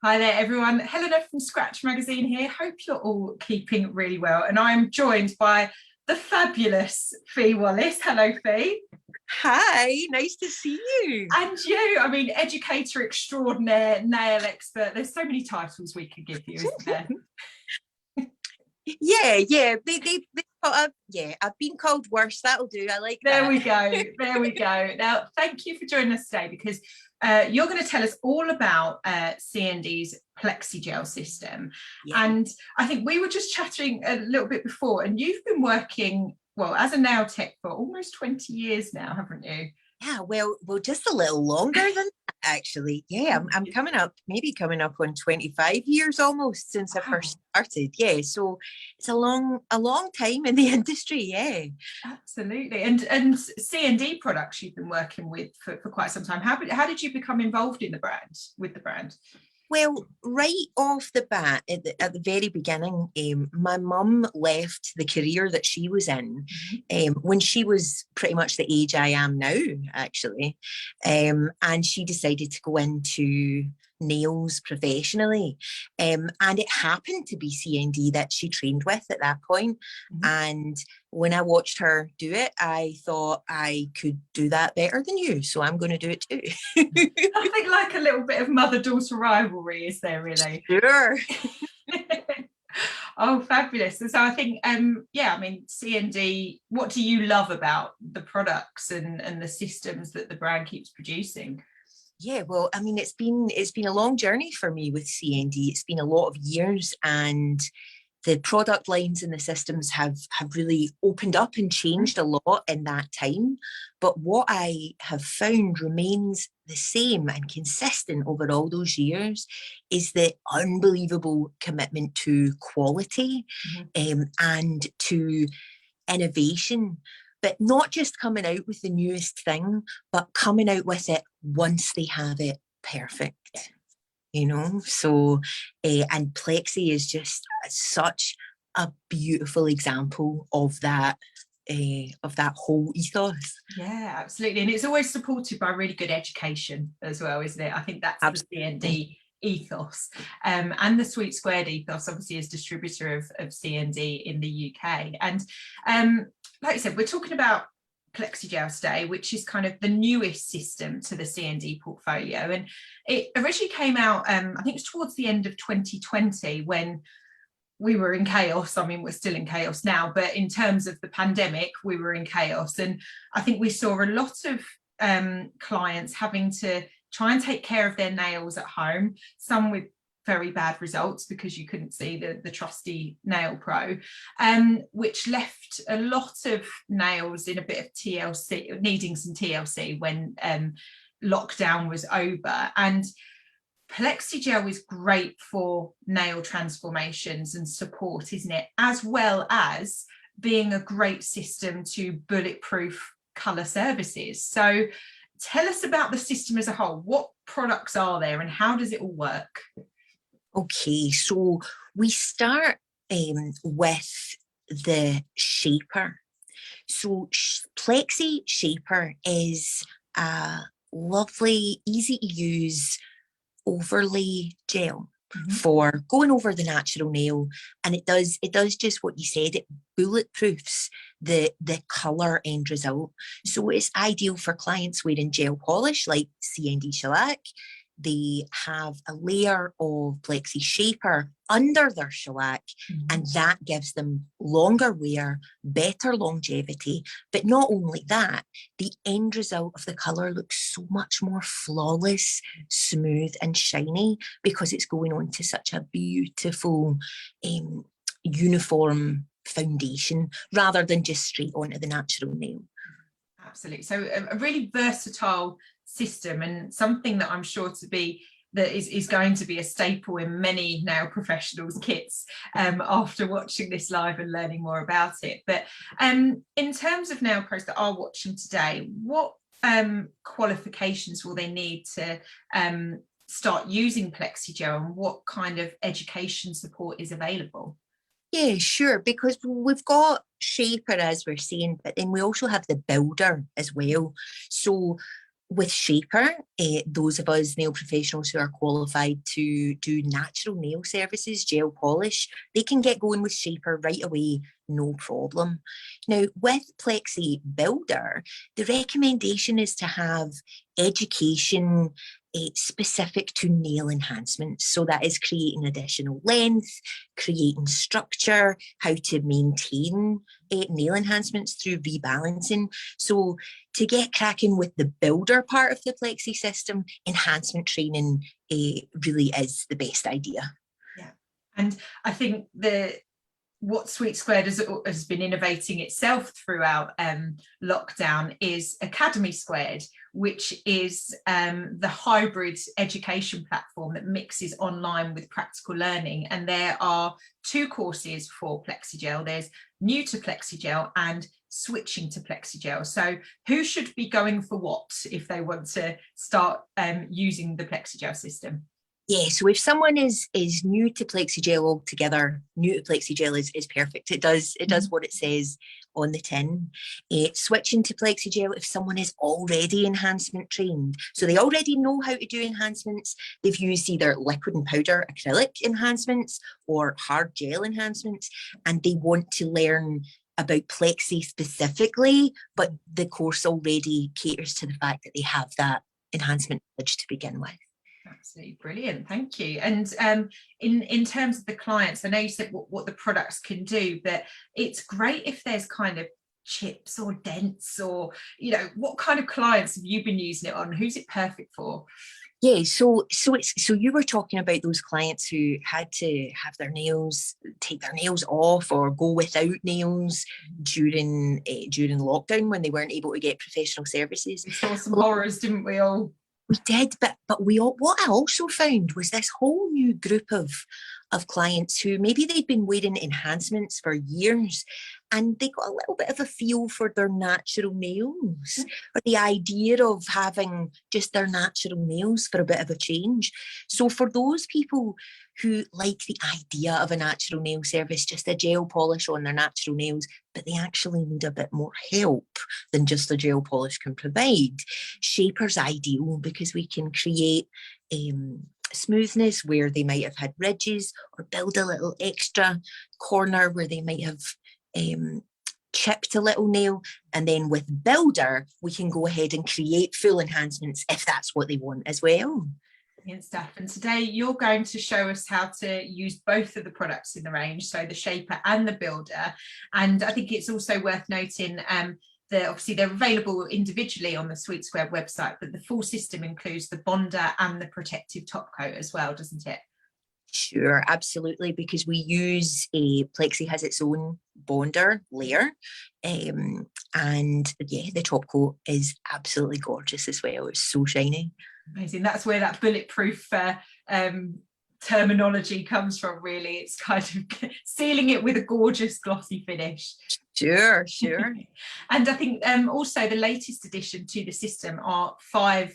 Hi there, everyone. Helena from Scratch Magazine here. Hope you're all keeping really well. And I'm joined by the fabulous Fee Wallace. Hello, Fee. Hi, nice to see you. And you, I mean, educator extraordinaire, nail expert. There's so many titles we could give you, isn't there? Yeah. I've been called worse. That'll do. I like there that. we go. There we go. Now, thank you for joining us today because you're going to tell us all about CND's PLEXIGEL system. Yeah. And I think we were just chatting a little bit before, and you've been working, well, as a nail tech for almost 20 years now, haven't you? Yeah, well, just a little longer than that, actually. Yeah, I'm coming up on 25 years almost since I first started. Yeah, so it's a long time in the industry. Yeah, absolutely. And CND products you've been working with for quite some time. How did you become involved in the brand? Well, right off the bat, at the very beginning, my mum left the career that she was in when she was pretty much the age I am now, actually. And she decided to go into nails professionally. And it happened to be CND that she trained with at that point. And when I watched her do it, I thought I could do that better than you. So I'm going to do it too. I think like a little bit of mother-daughter rivalry, is there really? Sure. Oh, fabulous. And so I think, yeah, I mean, CND, what do you love about the products and the systems that the brand keeps producing? Yeah, well, I mean, it's been a long journey for me with CND. It's been a lot of years, and the product lines and the systems have really opened up and changed a lot in that time. But what I have found remains the same and consistent over all those years is the unbelievable commitment to quality and to innovation. But not just coming out with the newest thing, but coming out with it once they have it perfect. You know, so and Plexi is just such a beautiful example of that whole ethos. Yeah, absolutely. And it's always supported by really good education as well, isn't it? I think that's absolutely. The CND ethos, and the Sweet Squared ethos obviously is distributor of CND in the UK. And like I said, we're talking about PLEXIGEL today, which is kind of the newest system to the CND portfolio. And it originally came out, I think it was towards the end of 2020 when we were in chaos. I mean, we're still in chaos now, but in terms of the pandemic, we were in chaos. And I think we saw a lot of clients having to try and take care of their nails at home, some with very bad results because you couldn't see the trusty nail pro, which left a lot of nails in a bit of TLC, needing some TLC when lockdown was over. And PLEXIGEL is great for nail transformations and support, isn't it? As well as being a great system to bulletproof colour services. So tell us about the system as a whole. What products are there and how does it all work? Okay, so we start with the shaper. So Plexi Shaper is a lovely, easy to use overlay gel for going over the natural nail, and it does just what you said. It bulletproofs the colour end result. So it's ideal for clients wearing gel polish like CND shellac. They have a layer of Plexi Shaper under their shellac, and that gives them longer wear, better longevity. But not only that, the end result of the colour looks so much more flawless, smooth and shiny because it's going on to such a beautiful uniform foundation rather than just straight onto the natural nail. Absolutely. So a really versatile system, and something that I'm sure is going to be a staple in many nail professionals' kits after watching this live and learning more about it. But in terms of nail pros that are watching today, what qualifications will they need to start using PLEXIGEL, and what kind of education support is available? Yeah, sure, because we've got shaper, as we're saying, but then we also have the builder as well. So with Shaper, those of us nail professionals who are qualified to do natural nail services, gel polish, they can get going with Shaper right away, no problem. Now, with Plexi Builder, the recommendation is to have education specific to nail enhancements. So that is creating additional length, creating structure, how to maintain nail enhancements through rebalancing. So to get cracking with the builder part of the Plexi system, enhancement training really is the best idea. Yeah, and I think what Sweet Squared has been innovating itself throughout lockdown is Academy Squared, which is the hybrid education platform that mixes online with practical learning. And there are 2 courses for PLEXIGEL. There's new to PLEXIGEL and switching to PLEXIGEL. So who should be going for what if they want to start using the PLEXIGEL system? Yeah, so if someone is new to PLEXIGEL altogether, new to PLEXIGEL is perfect. It does what it says on the tin. Switching to PLEXIGEL if someone is already enhancement trained. So they already know how to do enhancements. They've used either liquid and powder acrylic enhancements or hard gel enhancements, and they want to learn about Plexi specifically, but the course already caters to the fact that they have that enhancement knowledge to begin with. Absolutely brilliant, thank you. And in terms of the clients, I know you said what the products can do, but it's great if there's kind of chips or dents, or what kind of clients have you been using it on? Who's it perfect for? Yeah, so you were talking about those clients who had to have take their nails off or go without nails during lockdown when they weren't able to get professional services. We saw some horrors, didn't we all? We did, but what I also found was this whole new group of clients who maybe they'd been wearing enhancements for years, and they got a little bit of a feel for their natural nails, or the idea of having just their natural nails for a bit of a change. So for those people who like the idea of a natural nail service, just a gel polish on their natural nails, but they actually need a bit more help than just a gel polish can provide, Shaper's ideal, because we can create smoothness where they might have had ridges, or build a little extra corner where they might have chipped a little nail. And then with Builder, we can go ahead and create full enhancements if that's what they want as well. Brilliant stuff. And today you're going to show us how to use both of the products in the range, so the Shaper and the Builder. And I think it's also worth noting obviously they're available individually on the Sweet Squared website, but the full system includes the bonder and the protective top coat as well, doesn't it? Sure, absolutely, because we use Plexi has its own bonder layer, and yeah, the top coat is absolutely gorgeous as well. It's so shiny. Amazing. That's where that bulletproof terminology comes from, really. It's kind of sealing it with a gorgeous glossy finish. Sure. And I think also the latest addition to the system are 5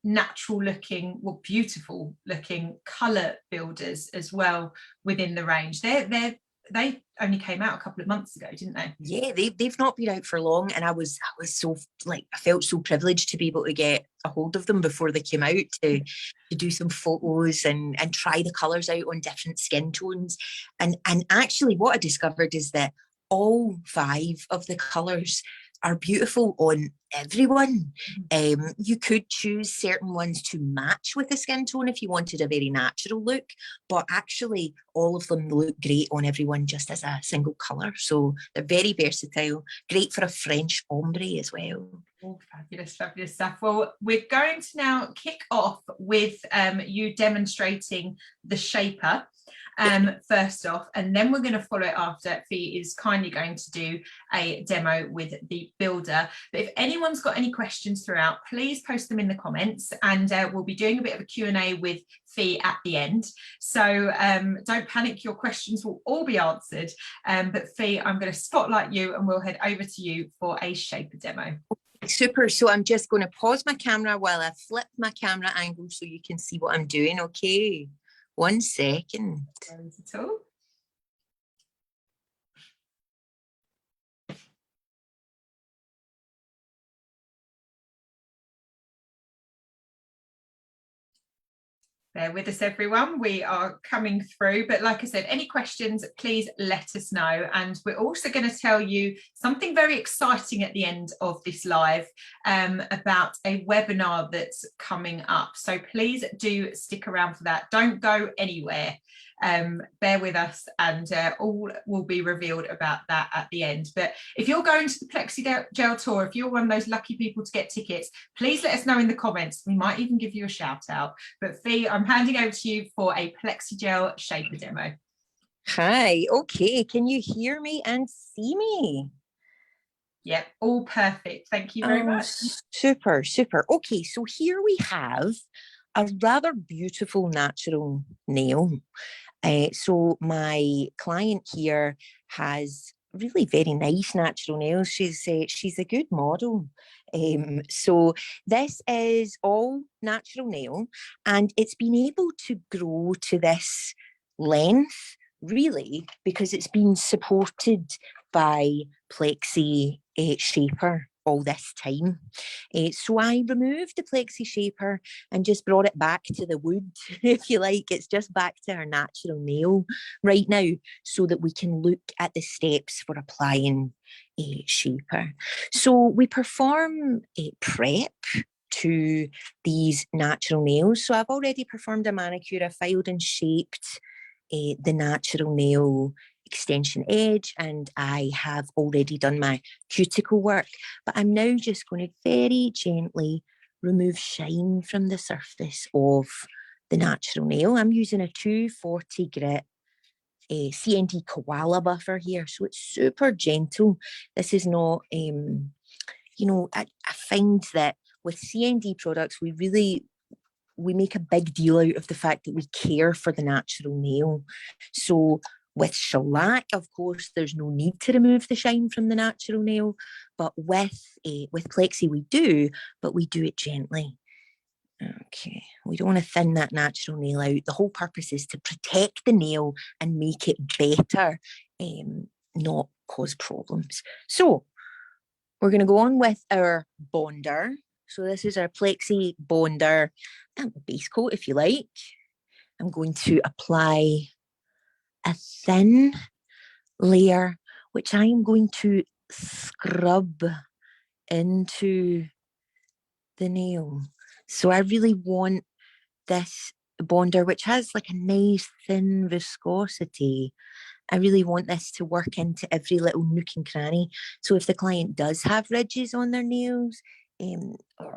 natural looking, well, beautiful looking colour builders as well within the range. They only came out a couple of months ago, didn't they? Yeah, they've not been out for long, and I was so I felt so privileged to be able to get a hold of them before they came out to do some photos and try the colours out on different skin tones. And actually what I discovered is that all 5 of the colours are beautiful on everyone. You could choose certain ones to match with the skin tone if you wanted a very natural look, but actually all of them look great on everyone just as a single colour. So they're very versatile, great for a French ombre as well. Oh, fabulous stuff. Well, we're going to now kick off with you demonstrating the Shaper first off, and then we're going to follow it after. Fee is kindly going to do a demo with the Builder. But if anyone's got any questions throughout, please post them in the comments, and we'll be doing a bit of a Q&A with Fee at the end. So don't panic, your questions will all be answered. But Fee, I'm going to spotlight you and we'll head over to you for a Shaper demo. Super. So I'm just going to pause my camera while I flip my camera angle so you can see what I'm doing. Okay. 1 second. No worries at all. Bear with us, everyone. We are coming through. But like I said, any questions, please let us know. And we're also going to tell you something very exciting at the end of this live about a webinar that's coming up. So please do stick around for that. Don't go anywhere. Bear with us, and all will be revealed about that at the end. But if you're going to the PlexiGel tour, if you're one of those lucky people to get tickets, please let us know in the comments. We might even give you a shout out. But Fee, I'm handing over to you for a PlexiGel shaper demo. Hi, okay, can you hear me and see me? Yep, all perfect. Thank you very much. Super, super. Okay, so here we have a rather beautiful natural nail. So my client here has really very nice natural nails. She's a good model. So this is all natural nail, and it's been able to grow to this length really because it's been supported by Plexi shaper all this time. So I removed the Plexi shaper and just brought it back to the wood, if you like. It's just back to our natural nail right now so that we can look at the steps for applying a shaper. So we perform a prep to these natural nails. So I've already performed a manicure. I filed and shaped the natural nail extension edge, and I have already done my cuticle work, but I'm now just going to very gently remove shine from the surface of the natural nail. I'm using a 240 grit CND koala buffer here, so it's super gentle. This is not, you know, I find that with CND products, we make a big deal out of the fact that we care for the natural nail. So with shellac, of course, there's no need to remove the shine from the natural nail, but with Plexi we do, but we do it gently. Okay, we don't want to thin that natural nail out. The whole purpose is to protect the nail and make it better, not cause problems. So we're going to go on with our bonder. So this is our Plexi bonder and base coat, if you like. I'm going to apply a thin layer, which I'm going to scrub into the nail. So I really want this bonder, which has like a nice thin viscosity. I really want this to work into every little nook and cranny. So if the client does have ridges on their nails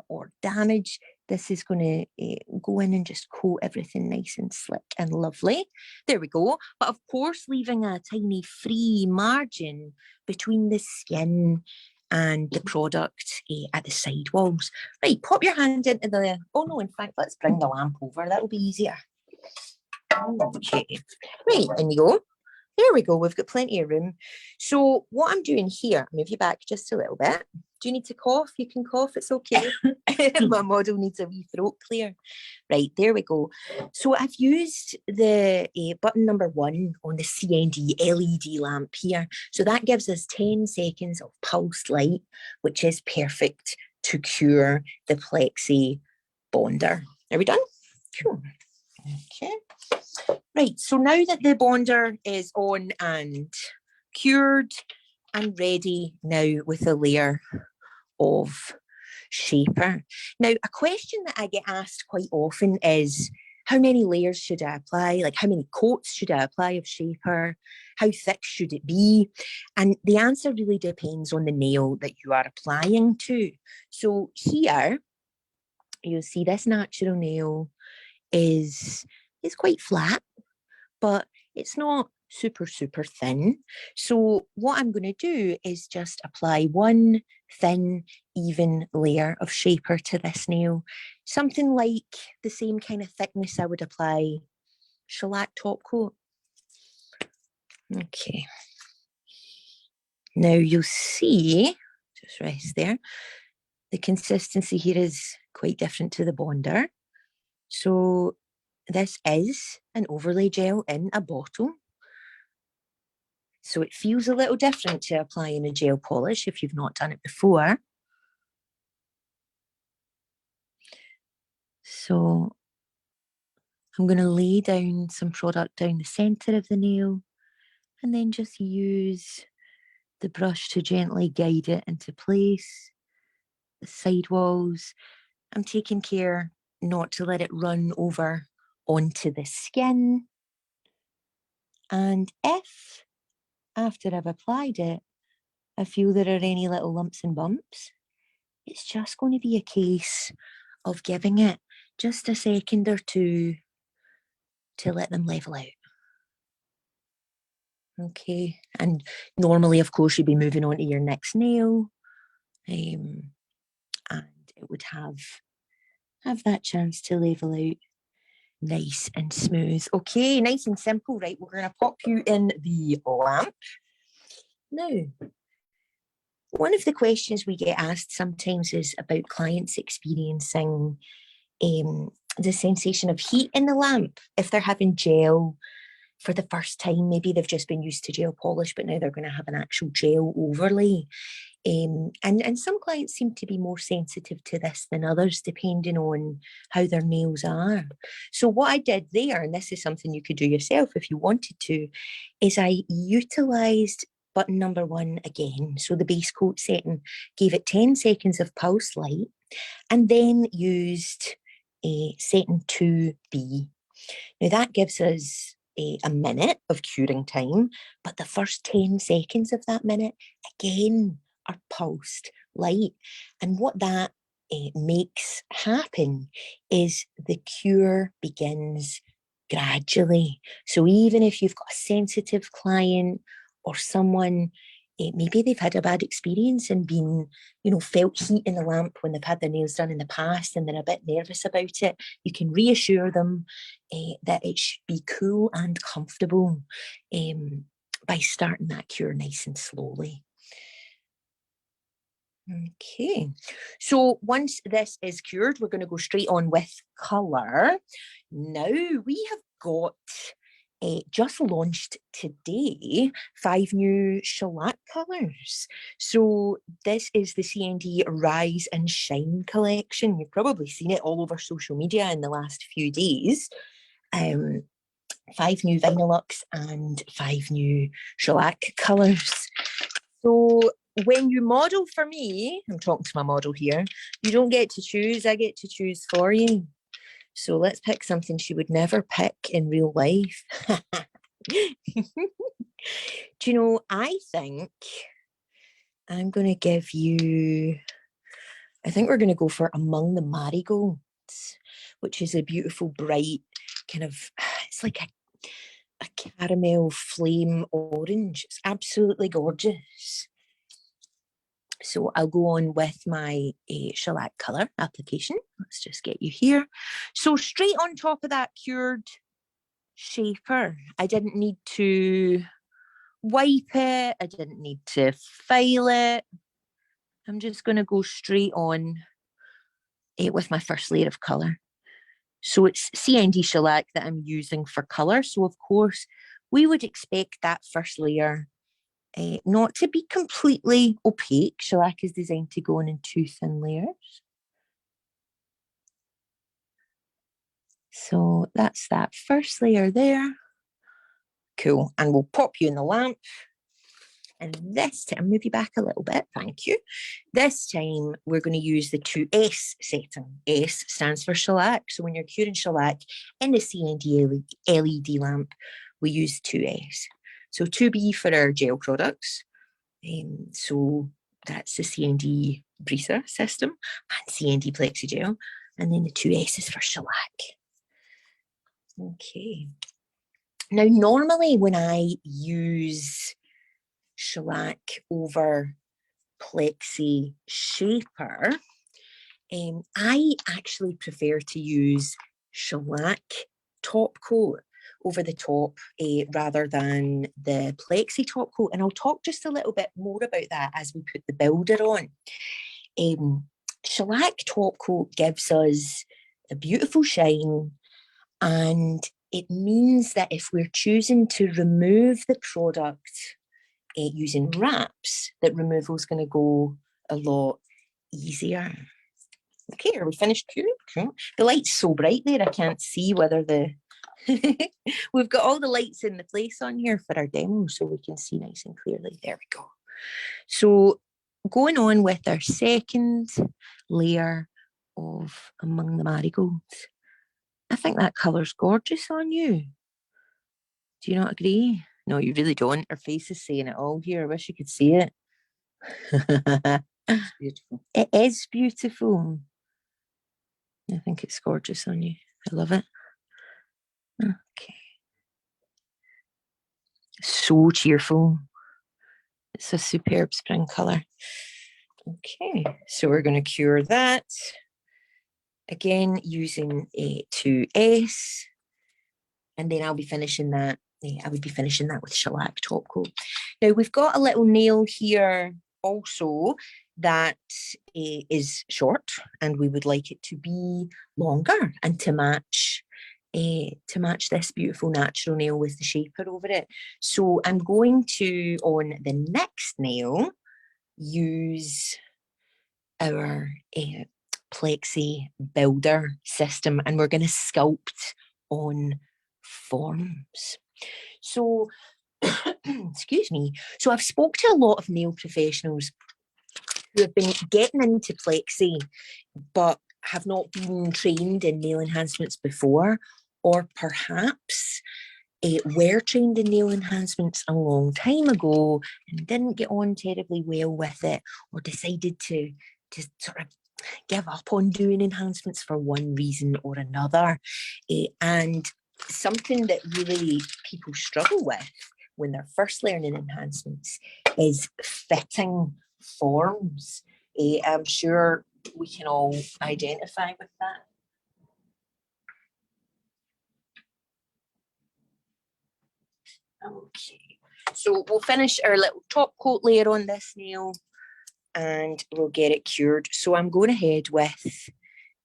or damage, this is going to go in and just coat everything nice and slick and lovely. There we go. But of course, leaving a tiny free margin between the skin and the product at the side walls. Right, pop your hand into the, oh no, in fact, let's bring the lamp over. That'll be easier. Okay, right, in you go. There we go, we've got plenty of room. So what I'm doing here, move you back just a little bit. Do you need to cough? You can cough, it's okay. My model needs a wee throat clear. Right, there we go. So I've used the button number 1 on the CND LED lamp here. So that gives us 10 seconds of pulsed light, which is perfect to cure the Plexi bonder. Are we done? Cool. Okay. Right, so now that the bonder is on and cured, I'm ready now with a layer of shaper. Now, a question that I get asked quite often is, how many layers should I apply? Like, how many coats should I apply of shaper? How thick should it be? And the answer really depends on the nail that you are applying to. So here, you'll see this natural nail is quite flat, but it's not super, super thin. So what I'm going to do is just apply one thin, even layer of shaper to this nail. Something like the same kind of thickness I would apply shellac top coat. Okay. Now you'll see, just rest there, the consistency here is quite different to the bonder. So this is an overlay gel in a bottle. So it feels a little different to applying a gel polish if you've not done it before. So I'm going to lay down some product down the centre of the nail and then just use the brush to gently guide it into place. The sidewalls, I'm taking care not to let it run over onto the skin. And if, after I've applied it, I feel there are any little lumps and bumps, it's just going to be a case of giving it just a second or two to let them level out. Okay, and normally, of course, you'd be moving on to your next nail, and it would have that chance to level out nice and smooth. Okay, nice and simple. Right, we're going to pop you in the lamp. Now, one of the questions we get asked sometimes is about clients experiencing the sensation of heat in the lamp. If they're having gel for the first time, maybe they've just been used to gel polish, but now they're going to have an actual gel overlay. And some clients seem to be more sensitive to this than others, depending on how their nails are. So what I did there, and this is something you could do yourself if you wanted to, is I utilised button number 1 again. So the base coat setting, gave it 10 seconds of pulse light, and then used setting 2B. Now that gives us a minute of curing time, but the first 10 seconds of that minute, again, are pulsed light. And what that makes happen is the cure begins gradually. So even if you've got a sensitive client or someone, maybe they've had a bad experience and been, felt heat in the lamp when they've had their nails done in the past and they're a bit nervous about it, you can reassure them that it should be cool and comfortable by starting that cure nice and slowly. Okay, so once this is cured, we're going to go straight on with colour. Now we have got just launched today 5 new shellac colours. So this is the CND Rise and Shine collection. You've probably seen it all over social media in the last few days. 5 new Vinylux and 5 new shellac colours. So when you model for me, I'm talking to my model here, you don't get to choose, I get to choose for you. So let's pick something she would never pick in real life. Do you know, I think I'm going to give you, I think we're going to go for Among the Marigolds, which is a beautiful, bright, kind of, it's like a caramel flame orange. It's absolutely gorgeous. So I'll go on with my shellac colour application. Let's just get you here. So straight on top of that cured shaper, I didn't need to wipe it. I didn't need to file it. I'm just going to go straight on with my first layer of colour. So it's CND shellac that I'm using for colour. So of course, we would expect that first layer not to be completely opaque. Shellac is designed to go in 2 thin layers. So that's that first layer there. Cool. And we'll pop you in the lamp. And this time, move you back a little bit. Thank you. This time, we're going to use the 2S setting. S stands for shellac. So when you're curing shellac in the CND LED lamp, we use 2S. So 2B for our gel products. So that's the CND Brisa system and CND PLEXIGEL. And then the 2S is for shellac. Okay. Now, normally when I use shellac over plexi shaper, I actually prefer to use shellac top coat over the top rather than the plexi top coat. And I'll talk just a little bit more about that as we put the builder on. Shellac top coat gives us a beautiful shine, and it means that if we're choosing to remove the product using wraps, that removal is going to go a lot easier. Okay, are we finished curing? Cool. The light's so bright there, I can't see whether the We've got all the lights in the place on here for our demo, so we can see nice and clearly. There we go. So going on with our second layer of Among the Marigolds. I think that colour's gorgeous on you. Do you not agree? No, you really don't. Her face is saying it all here. I wish you could see it. It's beautiful. It is beautiful. I think it's gorgeous on you. I love it. Okay. So cheerful. It's a superb spring colour. Okay, so we're going to cure that. Again, using a 2S. And then I'll be finishing that. I would be finishing that with shellac top coat. Now we've got a little nail here also that is short, and we would like it to be longer and to match this beautiful natural nail with the shaper over it. So I'm going to, on the next nail, use our Plexi builder system, and we're going to sculpt on forms. So, excuse me. So I've spoke to a lot of nail professionals who have been getting into Plexi, but have not been trained in nail enhancements before, or perhaps were trained in nail enhancements a long time ago and didn't get on terribly well with it, or decided to sort of give up on doing enhancements for one reason or another. And something that really people struggle with when they're first learning enhancements is fitting forms. I'm sure we can all identify with that. Okay, so we'll finish our little top coat layer on this nail and we'll get it cured. So I'm going ahead with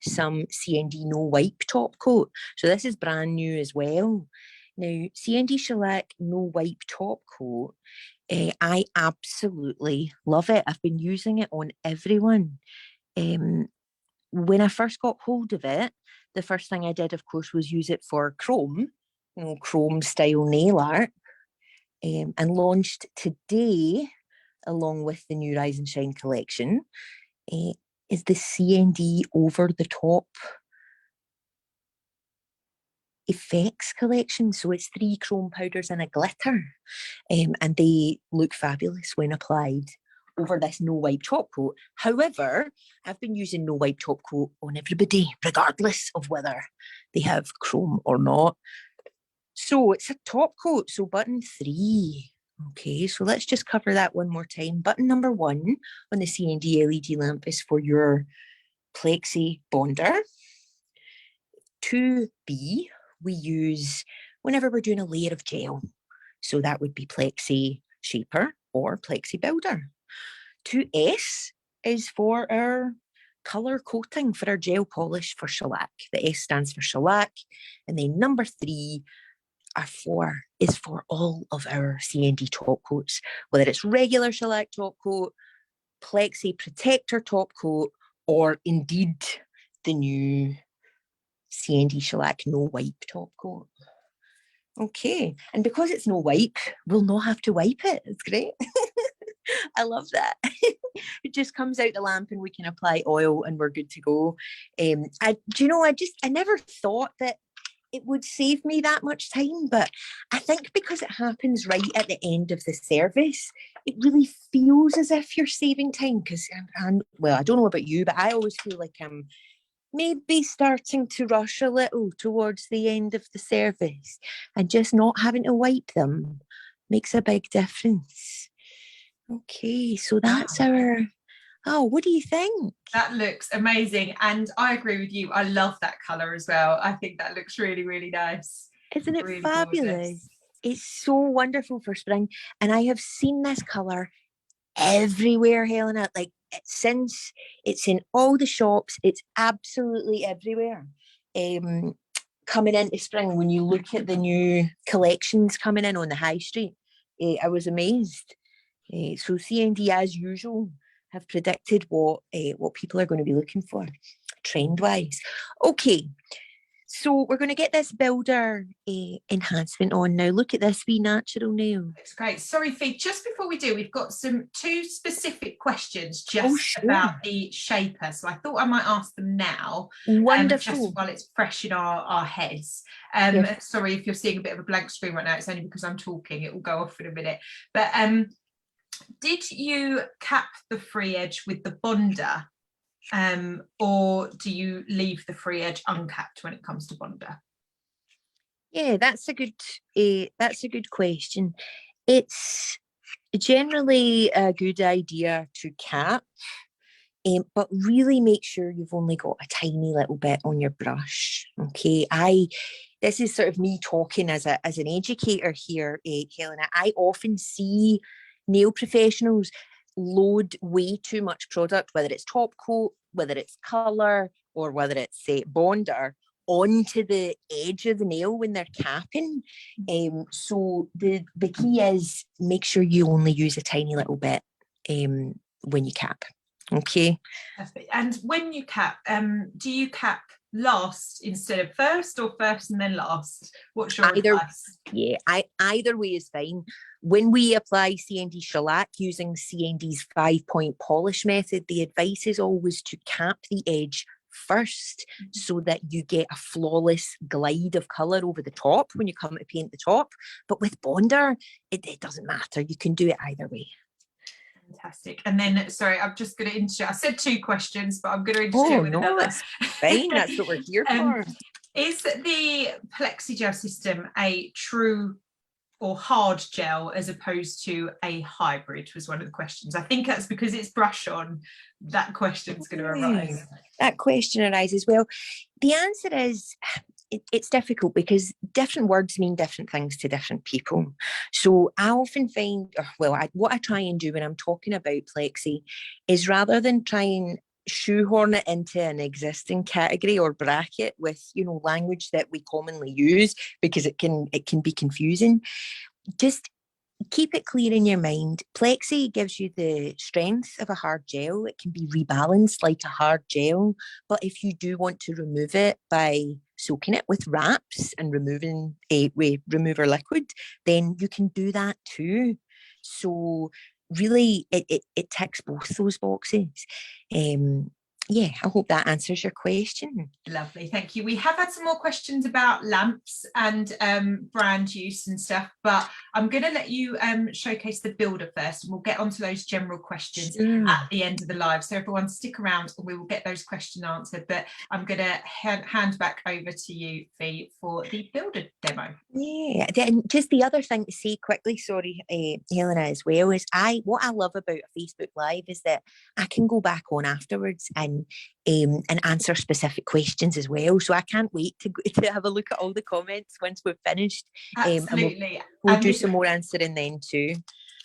some CND no wipe top coat. So this is brand new as well. Now, CND shellac no wipe top coat, I absolutely love it. I've been using it on everyone. When I first got hold of it, the first thing I did, of course, was use it for chrome, chrome style nail art, and launched today, along with the new Rise and Shine collection, is the CND over the top effects collection. So it's 3 chrome powders and a glitter, and they look fabulous when applied over this no wipe top coat. However, I've been using no wipe top coat on everybody, regardless of whether they have chrome or not. So it's a top coat, so button 3. Okay, so let's just cover that one more time. Button number 1 on the CND LED lamp is for your Plexi bonder. 2B we use whenever we're doing a layer of gel. So that would be Plexi shaper or Plexi builder. 2S is for our colour coating for our gel polish for shellac. The S stands for shellac. And then number 3 is for all of our CND top coats, whether it's regular shellac top coat, Plexi protector top coat, or indeed the new CND shellac no wipe top coat. Okay, and because it's no wipe, we'll not have to wipe it. It's great. I love that. It just comes out the lamp and we can apply oil and we're good to go. I never thought that it would save me that much time, but I think because it happens right at the end of the service, it really feels as if you're saving time. Because, well, I don't know about you, but I always feel like I'm maybe starting to rush a little towards the end of the service, and just not having to wipe them makes a big difference. Okay, so that's our... Oh, what do you think? That looks amazing. And I agree with you. I love that colour as well. I think that looks really, really nice. Isn't it really fabulous? Gorgeous. It's so wonderful for spring. And I have seen this colour everywhere, Helena. Like, since it's in all the shops, it's absolutely everywhere. Coming into spring, when you look at the new collections coming in on the high street, I was amazed. So CND, as usual, have predicted what people are going to be looking for trend-wise. Okay, So we're going to get this builder enhancement on now. Look at this wee natural nail. That's great. Sorry, Fee, just before we do, we've got two specific questions Oh, just sure. about the shaper. So I thought I might ask them now, Wonderful. just while it's fresh in our heads. Yes. Sorry if you're seeing a bit of a blank screen right now, it's only because I'm talking. It will go off in a minute. But did you cap the free edge with the bonder? Or do you leave the free edge uncapped when it comes to bonder? Yeah, that's a good question. It's generally a good idea to cap, but really make sure you've only got a tiny little bit on your brush. Okay, this is sort of me talking as an educator here, Helena. I often see nail professionals load way too much product, whether it's top coat, whether it's color, or whether it's bonder, onto the edge of the nail when they're capping. So the key is make sure you only use a tiny little bit when you cap. Okay. Perfect. And when you cap, do you cap last instead of first, or first and then last? What's your advice? Yeah, either way is fine. When we apply CND shellac using CND's 5-point polish method, the advice is always to cap the edge first so that you get a flawless glide of colour over the top when you come to paint the top. But with bonder, it doesn't matter. You can do it either way. Fantastic. And then, sorry, I'm just going to interject. I said two questions, but I'm going to interject with another. That's fine. That's what we're here for. Is the PLEXIGEL system a true or hard gel as opposed to a hybrid, was one of the questions. I think that's because it's brush on, that question's going to arise. That question arises. Well, the answer is it's difficult because different words mean different things to different people. So I often find, what I try and do when I'm talking about Plexi is, rather than try and shoehorn it into an existing category or bracket with language that we commonly use, because it can be confusing, just keep it clear in your mind. Plexi gives you the strength of a hard gel. It can be rebalanced like a hard gel, but if you do want to remove it by soaking it with wraps and removing remover liquid, then you can do that too. So really it ticks both those boxes. Yeah, I hope that answers your question. Lovely, thank you. We have had some more questions about lamps and brand use and stuff, but I'm going to let you showcase the builder first, and we'll get onto those general questions at the end of the live. So everyone stick around and we will get those questions answered, but I'm going to hand back over to you, Fee, for the builder demo. Yeah, then just the other thing to say quickly, sorry, Helena, as well, is what I love about a Facebook Live is that I can go back on afterwards and answer specific questions as well. So I can't wait to have a look at all the comments once we've finished. Absolutely. We'll do some more answering then too.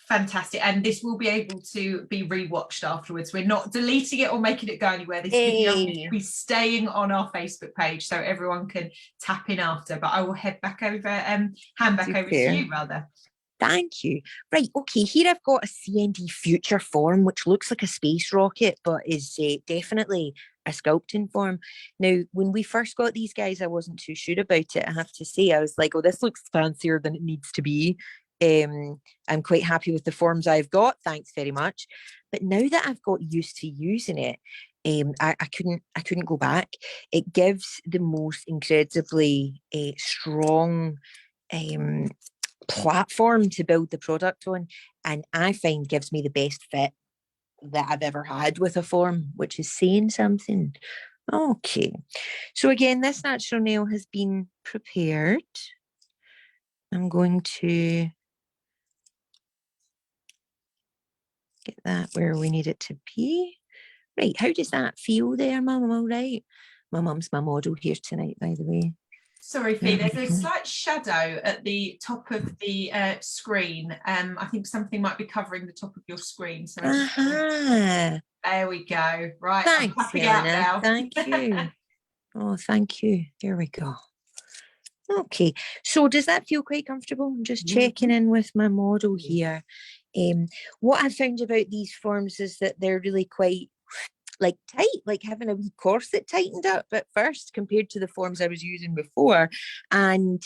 Fantastic. And this will be able to be rewatched afterwards. We're not deleting it or making it go anywhere. This video will be staying on our Facebook page so everyone can tap in after. But I will hand back over to you rather. Thank you. Right, okay, here I've got a CND Future form, which looks like a space rocket, but is definitely a sculpting form. Now, when we first got these guys, I wasn't too sure about it, I have to say. I was like, oh, this looks fancier than it needs to be. I'm quite happy with the forms I've got, thanks very much. But now that I've got used to using it, I couldn't go back. It gives the most incredibly strong platform to build the product on, and I find gives me the best fit that I've ever had with a form, which is saying something. Okay, so again, this natural nail has been prepared. I'm going to get that where we need it to be. Right, how does that feel there, Mum? Am I all right? My mum's my model here tonight, by the way. Sorry, Fee, there's a slight shadow at the top of the screen. I think something might be covering the top of your screen. So there we go. Right, thanks, I'm clapping out now. Thank you. Oh, thank you. There we go. Okay, so does that feel quite comfortable? I'm just checking in with my model here. What I found about these forms is that they're really quite like tight, like having a wee corset tightened up at first compared to the forms I was using before. And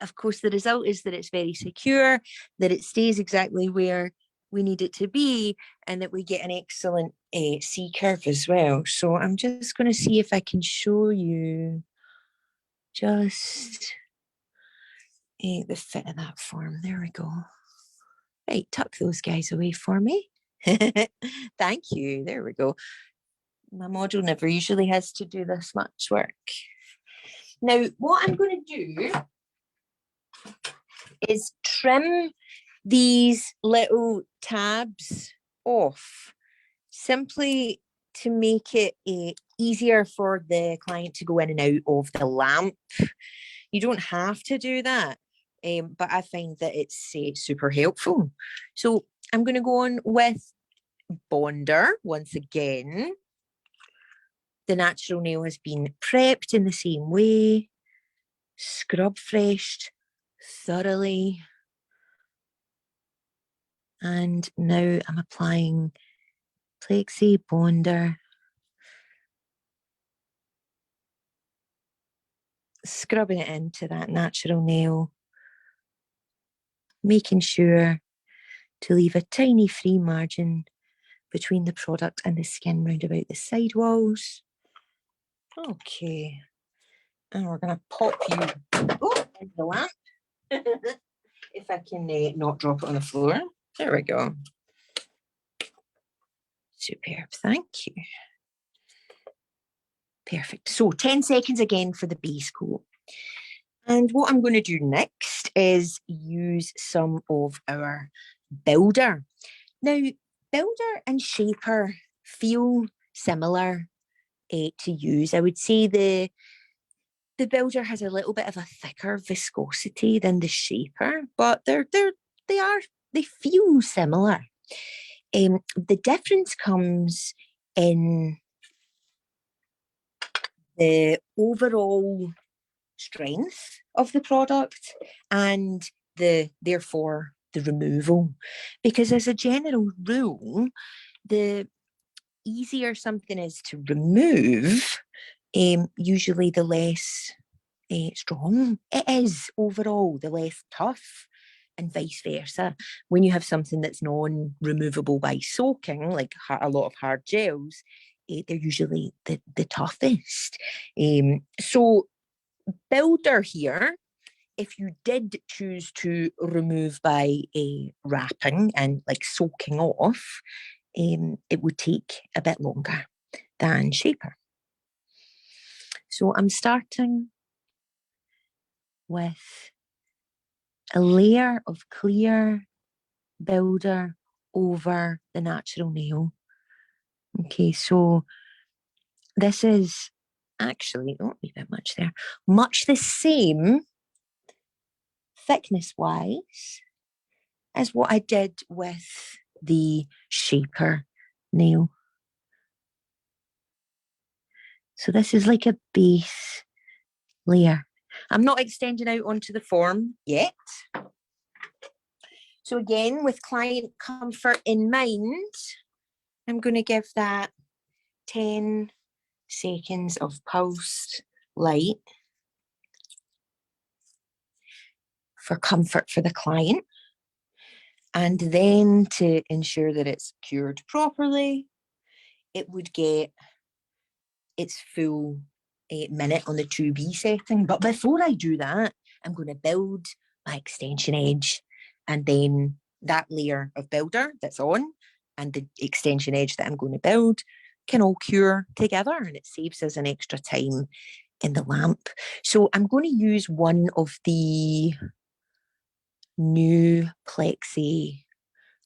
of course, the result is that it's very secure, that it stays exactly where we need it to be, and that we get an excellent C curve as well. So I'm just going to see if I can show you just the fit of that form. There we go. Right, tuck those guys away for me. Thank you. There we go. My model never usually has to do this much work. Now, what I'm going to do is trim these little tabs off, simply to make it easier for the client to go in and out of the lamp. You don't have to do that, but I find that it's super helpful. So I'm going to go on with Bonder once again. The natural nail has been prepped in the same way, scrub freshed thoroughly. And now I'm applying Plexi Bonder, scrubbing it into that natural nail, making sure to leave a tiny free margin between the product and the skin round about the side walls. Okay, and we're going to pop you in the lamp. If I can not drop it on the floor. There we go. Superb, thank you. Perfect. So 10 seconds again for the base coat. And what I'm going to do next is use some of our builder. Now, builder and shaper feel similar to use. I would say the builder has a little bit of a thicker viscosity than the shaper, but they feel similar. The difference comes in the overall strength of the product and therefore the removal, because as a general rule, the easier something is to remove, usually the less strong it is overall, the less tough, and vice versa. When you have something that's non-removable by soaking, like a lot of hard gels, they're usually the toughest. So builder here, if you did choose to remove by wrapping and like soaking off, it would take a bit longer than shaper. So I'm starting with a layer of clear builder over the natural nail. Okay, so this is actually, a bit much there, much the same thickness-wise as what I did with the shaper nail. So this is like a base layer. I'm not extending out onto the form yet. So again, with client comfort in mind, I'm going to give that 10 seconds of pulsed light for comfort for the client. And then to ensure that it's cured properly, it would get its full minute on the 2B setting. But before I do that, I'm going to build my extension edge, and then that layer of builder that's on and the extension edge that I'm going to build can all cure together, and it saves us an extra time in the lamp. So I'm going to use one of the new Plexi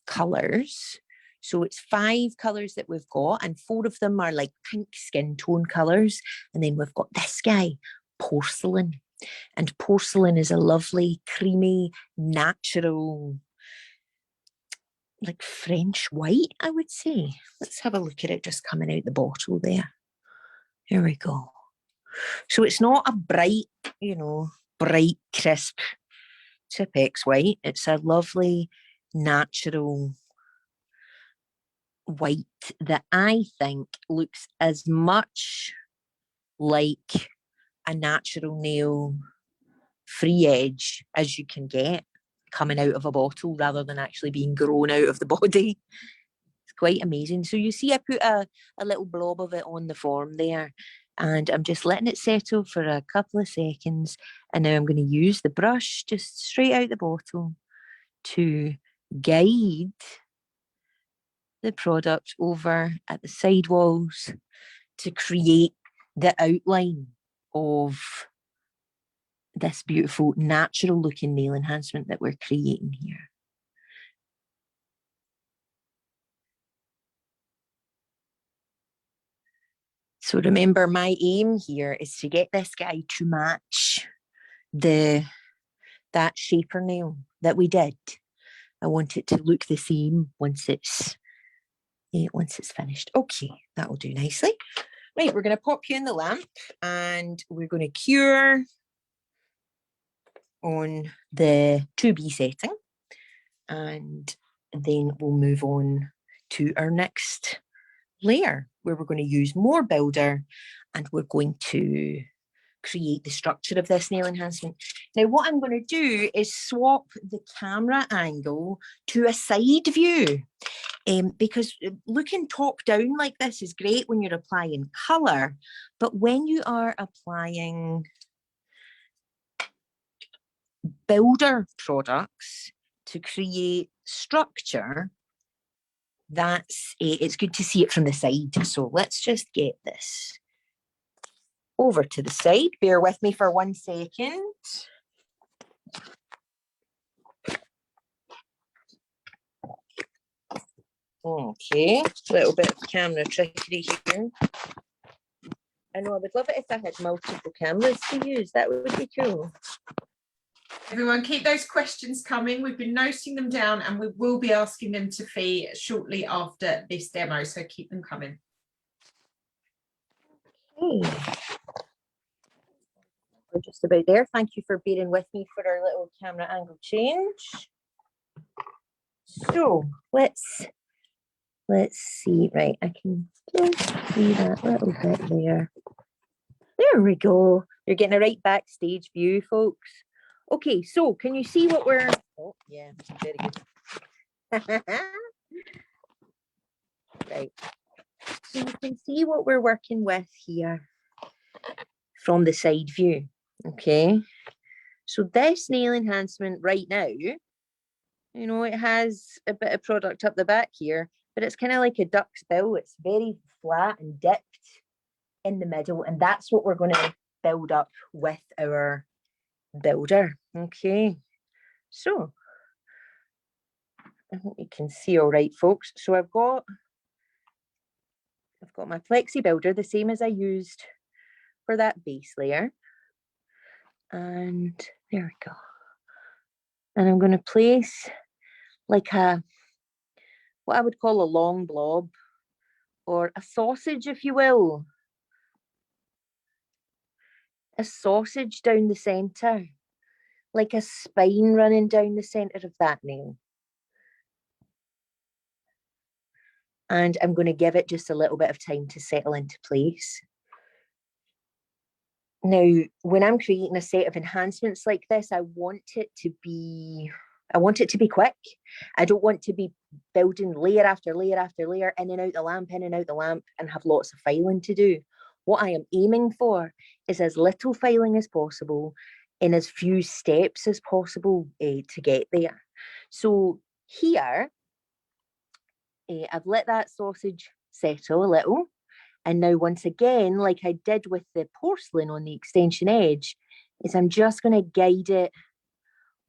colours. So it's 5 colours that we've got, and 4 of them are like pink skin tone colours. And then we've got this guy, Porcelain. And Porcelain is a lovely, creamy, natural, like French white, I would say. Let's have a look at it just coming out the bottle there. Here we go. So it's not a bright, bright, crisp Tipex white. It's a lovely, natural white that I think looks as much like a natural nail free edge as you can get coming out of a bottle rather than actually being grown out of the body. It's quite amazing. So you see I put a little blob of it on the form there, and I'm just letting it settle for a couple of seconds, and now I'm going to use the brush just straight out the bottle to guide the product over at the side walls to create the outline of this beautiful natural looking nail enhancement that we're creating here. So remember, my aim here is to get this guy to match that shaper nail that we did. I want it to look the same once it's finished. Okay, that will do nicely. Right, we're going to pop you in the lamp and we're going to cure on the 2B setting, and then we'll move on to our next layer where we're going to use more builder and we're going to create the structure of this nail enhancement. Now what I'm going to do is swap the camera angle to a side view, because looking top down like this is great when you're applying colour, but when you are applying builder products to create structure, it's good to see it from the side. So let's just get this over to the side. Bear with me for 1 second. Okay, a little bit of camera trickery here. I know I would love it if I had multiple cameras to use. That would be cool. Everyone, keep those questions coming. We've been noting them down and we will be asking them to Fee shortly after this demo, so keep them coming. Okay. We're just about there. Thank you for bearing with me for our little camera angle change. So let's see. Right, I can just see that little bit there. There we go. You're getting a right backstage view, folks. Okay, so can you see what we're... Oh, yeah, very good. Right. So you can see what we're working with here from the side view. Okay. So this nail enhancement right now, you know, it has a bit of product up the back here, but it's kind of like a duck's bill. It's very flat and dipped in the middle, and that's what we're going to build up with our builder. Okay, so I hope you can see all right, folks. So I've got my Plexi builder, the same as I used for that base layer, and there we go. And I'm going to place like what I would call a long blob, or a sausage, if you will. A sausage down the centre, like a spine running down the centre of that nail. And I'm going to give it just a little bit of time to settle into place. Now, when I'm creating a set of enhancements like this, I want it to be quick. I don't want to be building layer after layer after layer, in and out the lamp, and have lots of filing to do. What I am aiming for is as little filing as possible in as few steps as possible to get there. So here, I've let that sausage settle a little. And now once again, like I did with the porcelain on the extension edge, is I'm just going to guide it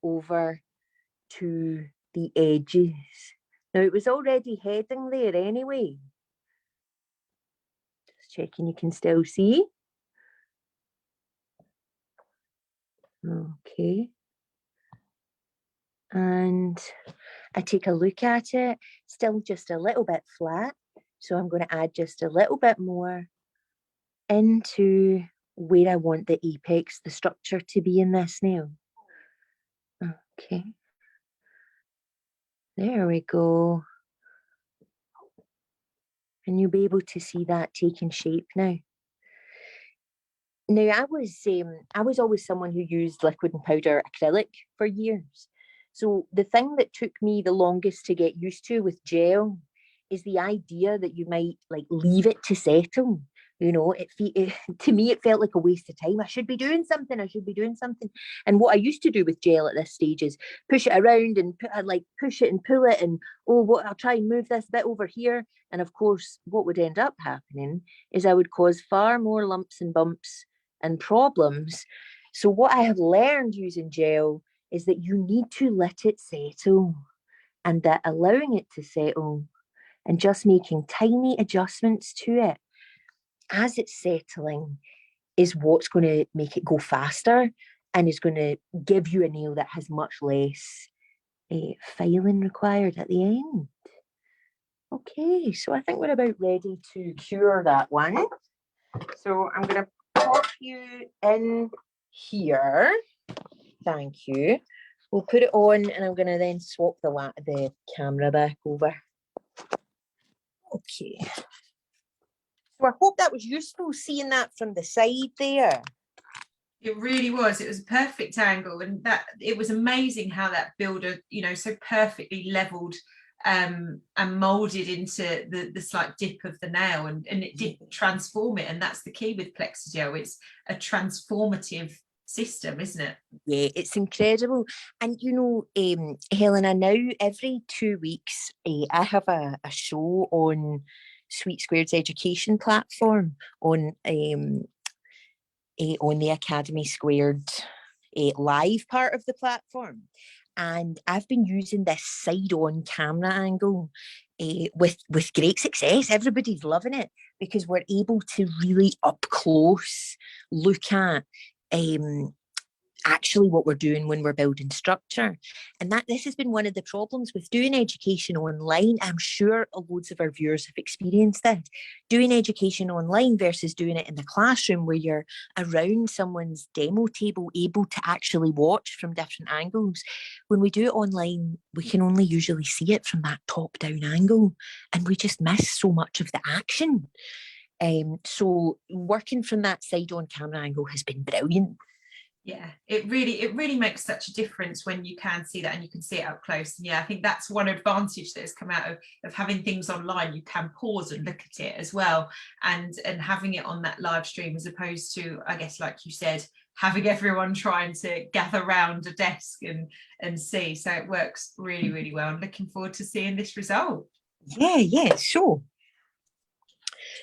over to the edges. Now it was already heading there anyway. Just checking you can still see. Okay. And I take a look at it, still just a little bit flat. So I'm going to add just a little bit more into where I want the apex, the structure to be in this nail. Okay. There we go. And you'll be able to see that taking shape now. Now, I was always someone who used liquid and powder acrylic for years. So the thing that took me the longest to get used to with gel is the idea that you might like leave it to settle. You know, to me, it felt like a waste of time. I should be doing something. I should be doing something. And what I used to do with gel at this stage is push it around and I'd like push it and pull it and, oh, what, I'll try and move this bit over here. And of course, what would end up happening is I would cause far more lumps and bumps and problems. So what I have learned using gel is that you need to let it settle, and that allowing it to settle and just making tiny adjustments to it as it's settling is what's going to make it go faster and is going to give you a nail that has much less filing required at the end. Okay, so I think we're about ready to cure that one. So I'm going to pop you in here. Thank you. We'll put it on and I'm going to then swap the camera back over. Okay. So I hope that was useful, seeing that from the side there. It really was. It was a perfect angle, and that it was amazing how that builder, you know, so perfectly leveled and molded into the slight dip of the nail, and it did transform it. And that's the key with PLEXIGEL. It's a transformative system, isn't it? Yeah, it's incredible. And you know, Helena, now every 2 weeks I have a show on Sweet Squared's education platform on the Academy Squared live part of the platform. And I've been using this side-on camera angle with great success. Everybody's loving it because we're able to really up close look at actually what we're doing when we're building structure. And that this has been one of the problems with doing education online. I'm sure loads of our viewers have experienced this. Doing education online versus doing it in the classroom where you're around someone's demo table, able to actually watch from different angles. When we do it online, we can only usually see it from that top-down angle, and we just miss so much of the action. So working from that side-on camera angle has been brilliant. Yeah, it really makes such a difference when you can see that and you can see it up close. And yeah, I think that's one advantage that has come out of having things online. You can pause and look at it as well, and having it on that live stream, as opposed to, I guess, like you said, having everyone trying to gather around a desk and see. So it works really well. I'm looking forward to seeing this result. Yeah, sure.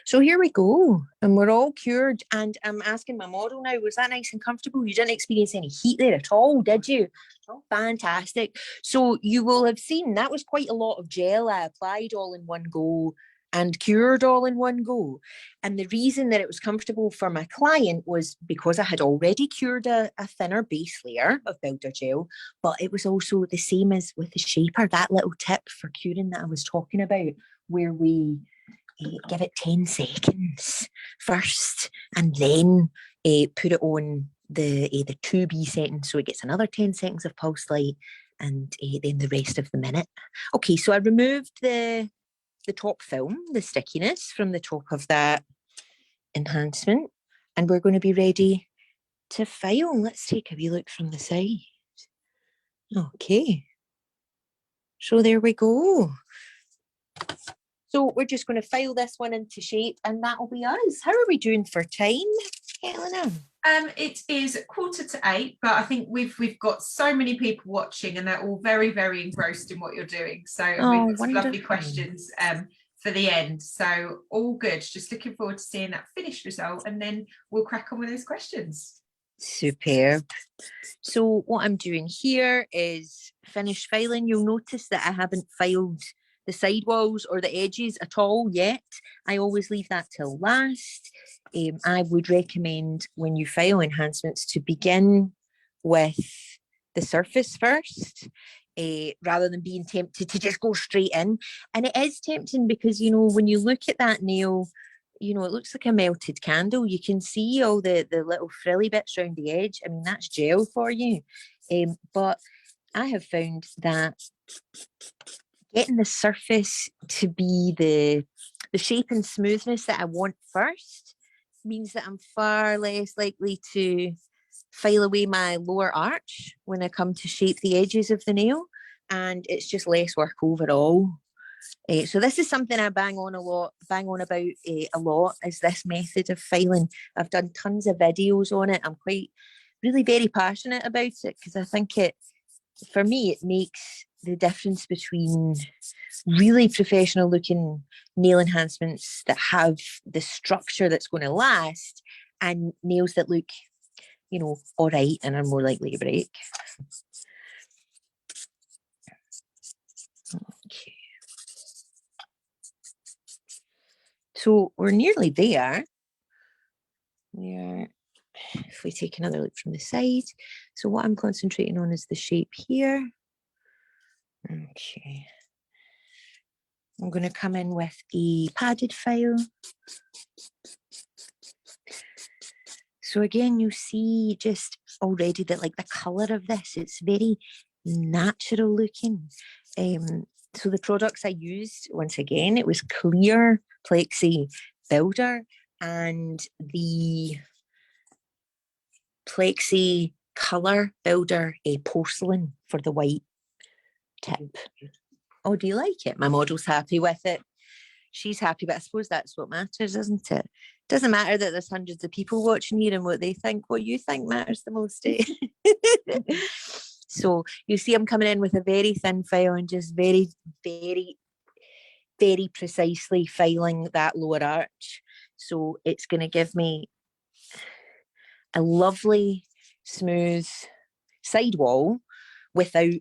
So here we go, and we're all cured. And I'm asking my model now, was that nice and comfortable? You didn't experience any heat there at all, did you? Oh, fantastic. So you will have seen that was quite a lot of gel I applied all in one go and cured all in one go. And the reason that it was comfortable for my client was because I had already cured a thinner base layer of builder gel, but it was also the same as with the shaper, that little tip for curing that I was talking about, where we give it 10 seconds first and then put it on the 2B setting so it gets another 10 seconds of pulse light, and then the rest of the minute. Okay, so I removed the top film, the stickiness from the top of that enhancement, and we're going to be ready to file. Let's take a wee look from the side. Okay, so there we go. So we're just going to file this one into shape, and that'll be us. How are we doing for time, Helena? It is 7:45, but I think we've got so many people watching, and they're all very engrossed in what you're doing. So we've got some lovely questions for the end. So all good. Just looking forward to seeing that finished result, and then we'll crack on with those questions. Superb. So what I'm doing here is finish filing. You'll notice that I haven't filed the sidewalls or the edges at all yet. I always leave that till last. I would recommend when you file enhancements to begin with the surface first, rather than being tempted to just go straight in. And it is tempting because, you know, when you look at that nail, you know, it looks like a melted candle. You can see all the little frilly bits around the edge. I mean, that's gel for you. But I have found that getting the surface to be the shape and smoothness that I want first means that I'm far less likely to file away my lower arch when I come to shape the edges of the nail, and it's just less work overall. So this is something I bang on about a lot, is this method of filing. I've done tons of videos on it. I'm really very passionate about it because I think for me, it makes the difference between really professional looking nail enhancements that have the structure that's going to last and nails that look, all right and are more likely to break. Okay. So we're nearly there. If we take another look from the side. So what I'm concentrating on is the shape here. Okay. I'm going to come in with a padded file. So again, you see just already that like the colour of this, it's very natural looking. So the products I used, once again, it was clear Plexi Builder and the Plexi Colour Builder a porcelain for the white tip. Oh, do you like it? My model's happy with it. She's happy, but I suppose that's what matters, isn't it? Doesn't matter that there's hundreds of people watching here and what they think. What you think matters the most. So you see I'm coming in with a very thin file and just very, very, very precisely filing that lower arch. So it's going to give me a lovely, smooth sidewall without,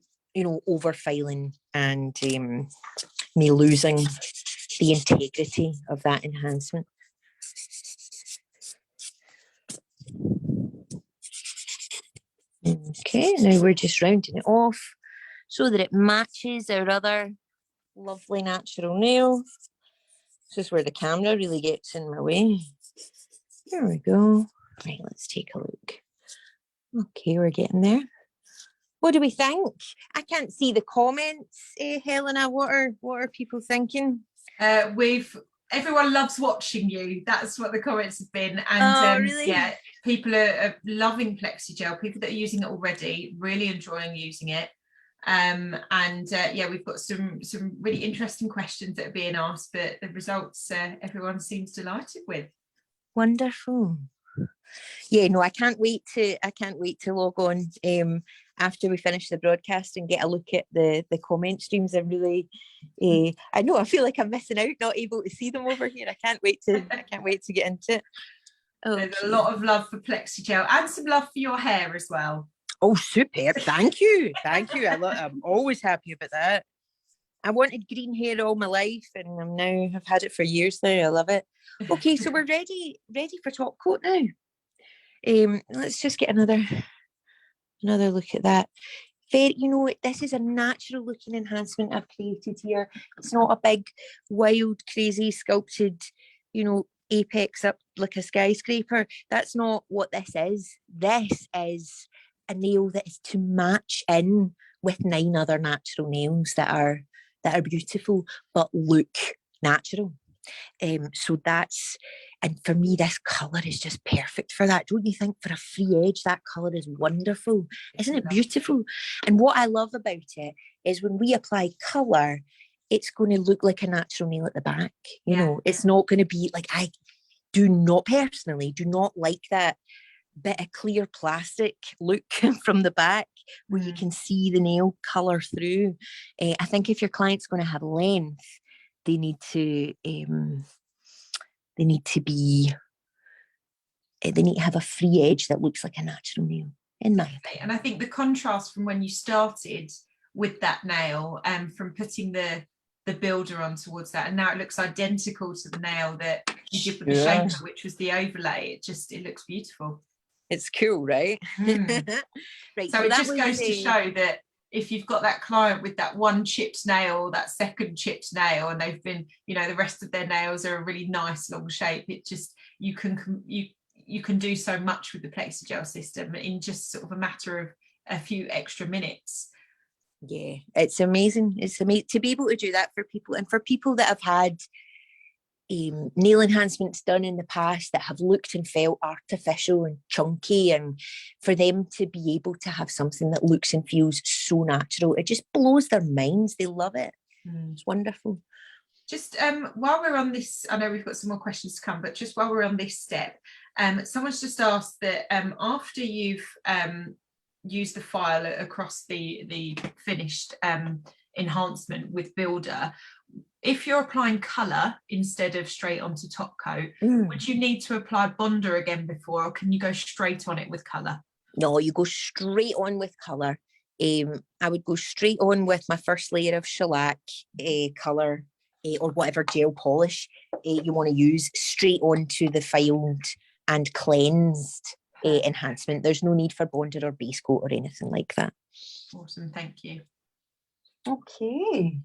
over filing and me losing the integrity of that enhancement. Okay, now we're just rounding it off so that it matches our other lovely natural nail. This is where the camera really gets in my way. There we go. Right, let's take a look. Okay, we're getting there. What do we think? I can't see the comments, Helena. What are people thinking? Everyone loves watching you. That's what the comments have been. And really? Yeah, people are loving PlexiGel. People that are using it already, really enjoying using it. Yeah, we've got some really interesting questions that are being asked, but the results everyone seems delighted with. Wonderful. Yeah, no, I can't wait to log on after we finish the broadcast and get a look at the comment streams. I'm really I know I feel like I'm missing out, not able to see them over here. I can't wait to get into it. Okay. There's a lot of love for PlexiGel and some love for your hair as well. Oh, super. Thank you. I'm always happy about that. I wanted green hair all my life and I've had it for years now. I love it. Okay, so we're ready for top coat now. Let's just get another look at that. This is a natural looking enhancement I've created here. It's not a big, wild, crazy, sculpted, apex up like a skyscraper. That's not what this is. This is a nail that is to match in with 9 other natural nails that are beautiful but look natural. So that's, and for me, this colour is just perfect for that. Don't you think? For a free edge, that colour is wonderful. Isn't it beautiful? And what I love about it is when we apply colour, it's going to look like a natural nail at the back. It's not going to be like, I personally do not like that bit of clear plastic look from the back where you can see the nail colour through. I think if your client's going to have length, they need to have a free edge that looks like a natural nail, in my opinion. And I think the contrast from when you started with that nail and from putting the builder on towards that, and now it looks identical to the nail that you did with the shaper, which was the overlay. It looks beautiful. It's cool, right? Right. So it just goes to show that if you've got that client with that one chipped nail, that second chipped nail, and they've been, the rest of their nails are a really nice long shape, it just, you can do so much with the PlexiGel system in just sort of a matter of a few extra minutes. Yeah, it's amazing. It's amazing to be able to do that for people, and for people that have had nail enhancements done in the past that have looked and felt artificial and chunky, and for them to be able to have something that looks and feels so natural, it just blows their minds. They love it. It's wonderful. Just while we're on this, I know we've got some more questions to come, but just while we're on this step, someone's just asked that after you've used the file across the finished enhancement with Builder, if you're applying colour instead of straight onto top coat, would you need to apply Bonder again before, or can you go straight on it with colour? No, you go straight on with colour. I would go straight on with my first layer of shellac colour, or whatever gel polish you want to use, straight onto the filed and cleansed enhancement. There's no need for Bonder or base coat or anything like that. Awesome, thank you. Okay.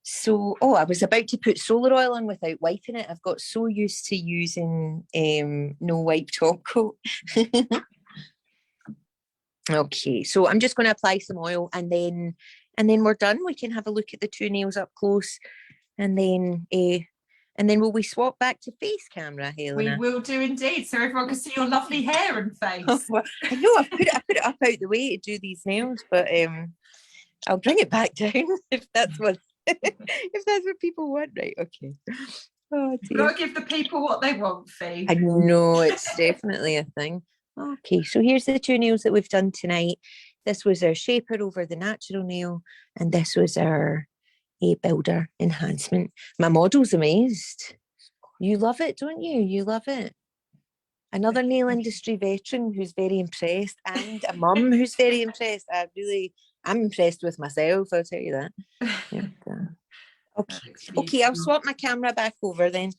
So, I was about to put solar oil on without wiping it. I've got so used to using no wipe top coat. Okay, so I'm just going to apply some oil, and then we're done. We can have a look at the two nails up close, and then will we swap back to face camera, Helena? We will do indeed, so everyone can see your lovely hair and face. Well, I know I put it up out the way to do these nails, but I'll bring it back down if that's what if that's what people want, right? Okay. Oh dear. You've got to give the people what they want, Fee. I know, it's definitely a thing. Okay, so here's the two nails that we've done tonight. This was our shaper over the natural nail, and this was our Builder enhancement. My model's amazed. You love it, don't you? You love it. Another nail industry veteran who's very impressed, and a mum who's very impressed. I'm impressed with myself, I'll tell you that. Yeah. Okay, I'll swap my camera back over then.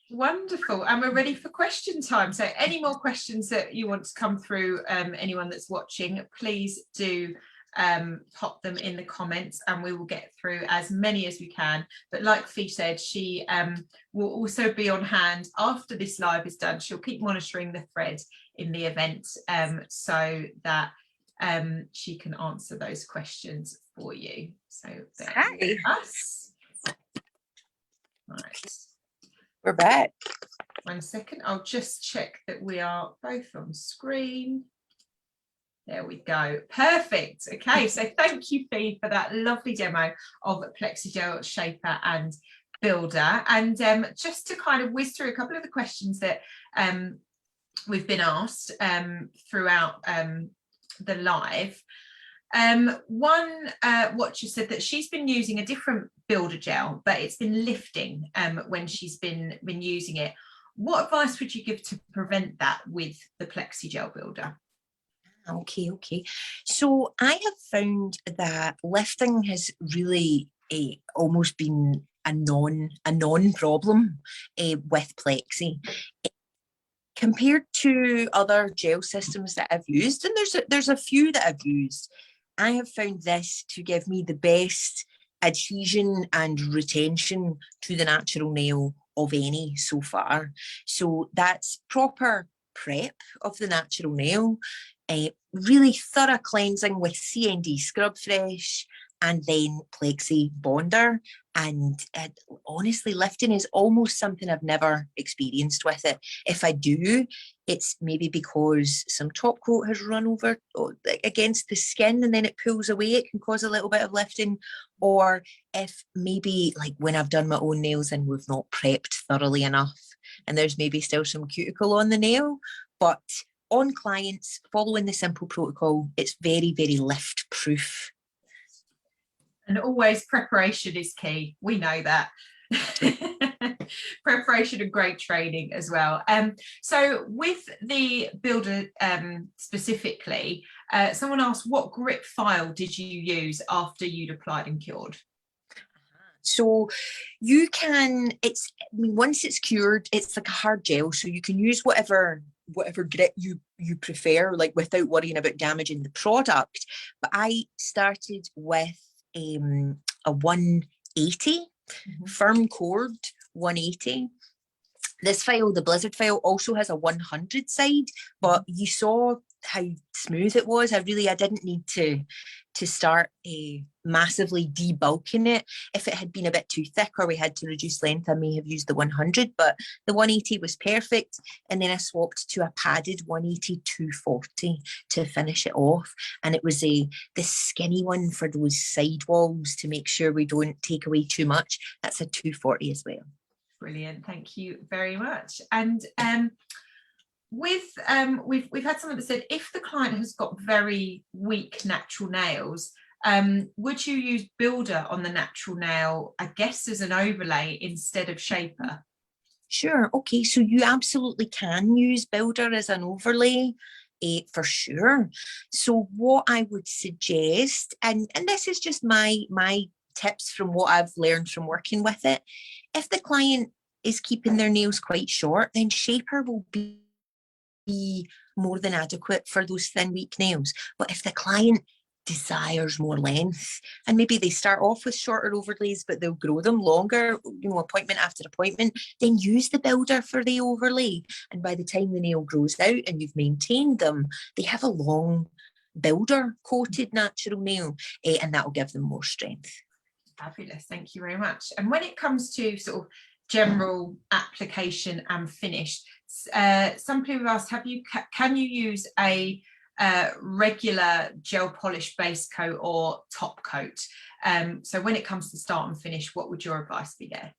Wonderful, and we're ready for question time. So any more questions that you want to come through, anyone that's watching, please do pop them in the comments, and we will get through as many as we can. But like Fee said, she will also be on hand after this live is done. She'll keep monitoring the thread in the event, so that she can answer those questions for you. So Hi. Us. Right. We're back. 1 second, I'll just check that we are both on screen. There we go. Perfect. Okay, so thank you, Fee, for that lovely demo of PLEXIGEL, Shaper and Builder. And just to kind of whiz through a couple of the questions that we've been asked throughout the live. One watcher said that she's been using a different Builder gel, but it's been lifting when she's been using it. What advice would you give to prevent that with the PLEXIGEL Builder? Okay. So I have found that lifting has really almost been a non-problem with Plexi. Compared to other gel systems that I've used, and there's a few that I've used, I have found this to give me the best adhesion and retention to the natural nail of any so far. So that's proper prep of the natural nail, really thorough cleansing with CND Scrub Fresh, and then Plexi Bonder. And honestly, lifting is almost something I've never experienced with it. If I do, it's maybe because some top coat has run over against the skin and then it pulls away. It can cause a little bit of lifting. Or if maybe like when I've done my own nails and we've not prepped thoroughly enough and there's maybe still some cuticle on the nail. But on clients, following the simple protocol, it's very, very lift proof. And always preparation is key. We know that. Preparation and great training as well. So with the Builder specifically, someone asked, what grip file did you use after you'd applied and cured? So you can, once it's cured, it's like a hard gel. So you can use whatever grip you prefer, like without worrying about damaging the product. But I started with a 180 firm cord 180. This file, the Blizzard file, also has a 100 side, but you saw how smooth it was. I didn't need to start massively debulking it. If it had been a bit too thick or we had to reduce length, I may have used the 100, but the 180 was perfect. And then I swapped to a padded 180 240 to finish it off. And it was the skinny one for those side walls to make sure we don't take away too much. That's a 240 as well. Brilliant, thank you very much. And we've had someone that said, if the client has got very weak natural nails, would you use builder on the natural nail, I guess, as an overlay instead of shaper? Sure. Okay, so you absolutely can use builder as an overlay, for sure. So what I would suggest, and this is just my tips from what I've learned from working with it, if the client is keeping their nails quite short, then shaper will be more than adequate for those thin, weak nails. But if the client desires more length, and maybe they start off with shorter overlays, but they'll grow them longer, appointment after appointment, then use the builder for the overlay. And by the time the nail grows out and you've maintained them, they have a long builder coated natural nail, and that will give them more strength. Fabulous, thank you very much. And when it comes to sort of general application and finish, some people have asked, can you use a regular gel polish base coat or top coat? So when it comes to start and finish, what would your advice be there?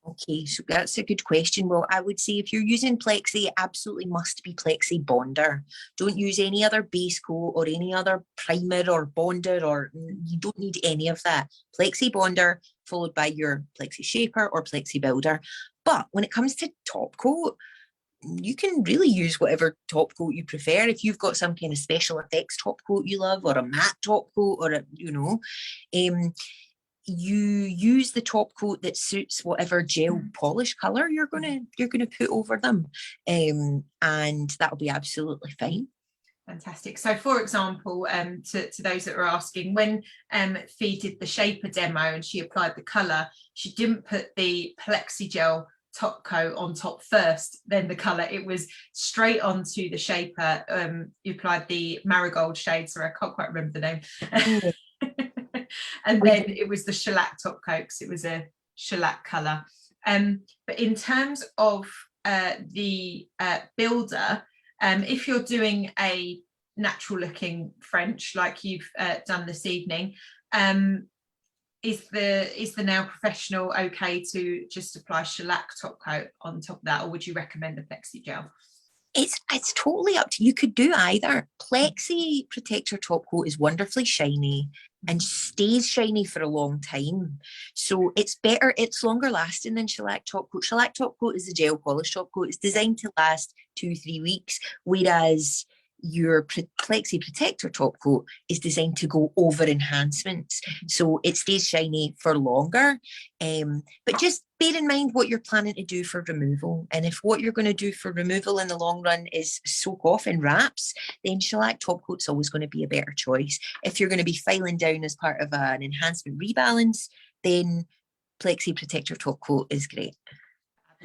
Okay, so that's a good question. Well, I would say if you're using Plexi, it absolutely must be Plexi Bonder. Don't use any other base coat or any other primer or bonder, or you don't need any of that. Plexi Bonder followed by your Plexi Shaper or Plexi Builder. But when it comes to top coat, you can really use whatever top coat you prefer. If you've got some kind of special effects top coat you love, or a matte top coat, or you use the top coat that suits whatever gel polish color you're gonna put over them, and that'll be absolutely fine. Fantastic. So for example, to those that are asking, when Fee did the shaper demo and she applied the color, she didn't put the PLEXIGEL top coat on top first, then the color. It was straight onto the shaper. You applied the marigold shade, sorry, I can't quite remember the name. And then it was the shellac top coat because it was a shellac color. But in terms of the builder, if you're doing a natural looking French like you've done this evening, is the nail professional okay to just apply shellac top coat on top of that, or would you recommend the PLEXIGEL? It's totally up to you. Could do either. Plexi Protector top coat is wonderfully shiny and stays shiny for a long time. So it's better, it's longer lasting than shellac top coat. Shellac top coat is the gel polish top coat. It's designed to last 2-3 weeks, whereas your Plexi Protector top coat is designed to go over enhancements. So it stays shiny for longer. But just bear in mind what you're planning to do for removal. And if what you're going to do for removal in the long run is soak off in wraps, then shellac top coat's always going to be a better choice. If you're going to be filing down as part of an enhancement rebalance, then Plexi Protector top coat is great.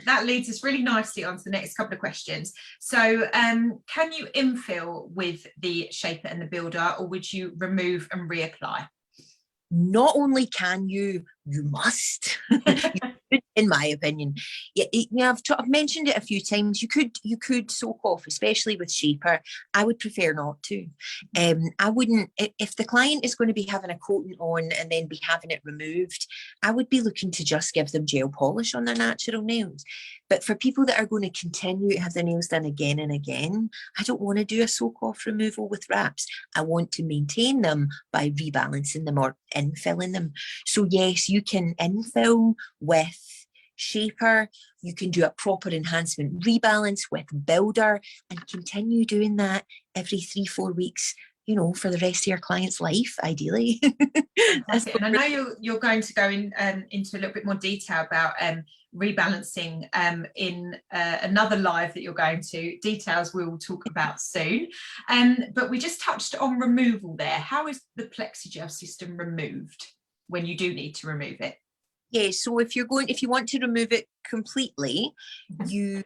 That leads us really nicely on to the next couple of questions. So can you infill with the shaper and the builder, or would you remove and reapply? Not only can you must. In my opinion. I've mentioned it a few times. You could soak off, especially with shaper. I would prefer not to. I wouldn't, if the client is going to be having a coating on and then be having it removed, I would be looking to just give them gel polish on their natural nails. But for people that are going to continue to have their nails done again and again, I don't want to do a soak off removal with wraps. I want to maintain them by rebalancing them or infilling them. So yes, you can infill with shaper, you can do a proper enhancement rebalance with builder, and continue doing that every 3-4 weeks, for the rest of your client's life, ideally. And I know you're going to go into a little bit more detail about rebalancing in another live that you're going to. Details we'll talk about soon. But we just touched on removal there. How is the PLEXIGEL system removed when you do need to remove it? Yeah, so if you want to remove it completely, the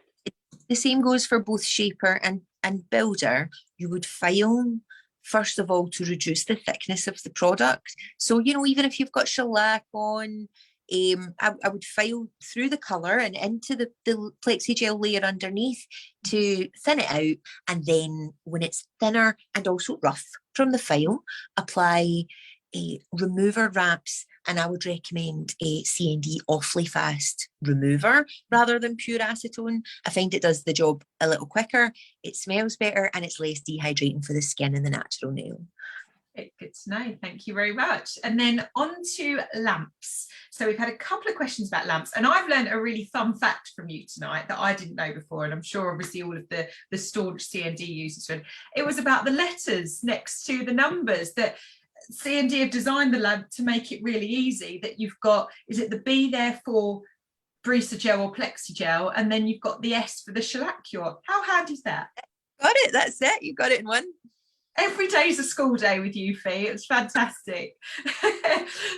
same goes for both shaper and and builder, you would file first of all to reduce the thickness of the product. So, you know, even if you've got shellac on, I would file through the colour and into the PlexiGel layer underneath to thin it out. And then when it's thinner and also rough from the file, apply remover wraps, and I would recommend a CND awfully fast remover rather than pure acetone. I find it does the job a little quicker, it smells better, and it's less dehydrating for the skin and the natural nail. Good to know, thank you very much. And then on to lamps. So we've had a couple of questions about lamps, and I've learned a really fun fact from you tonight that I didn't know before, and I'm sure obviously all of the staunch CND users would. It was about the letters next to the numbers, that CND have designed the lamp to make it really easy, that you've got, is it the B there for BreezaGel or PlexiGel, and then you've got the S for the shellac cure. How handy is that? Got it, that's it, you got it in one. Every day's a school day with you, Fee. It's fantastic.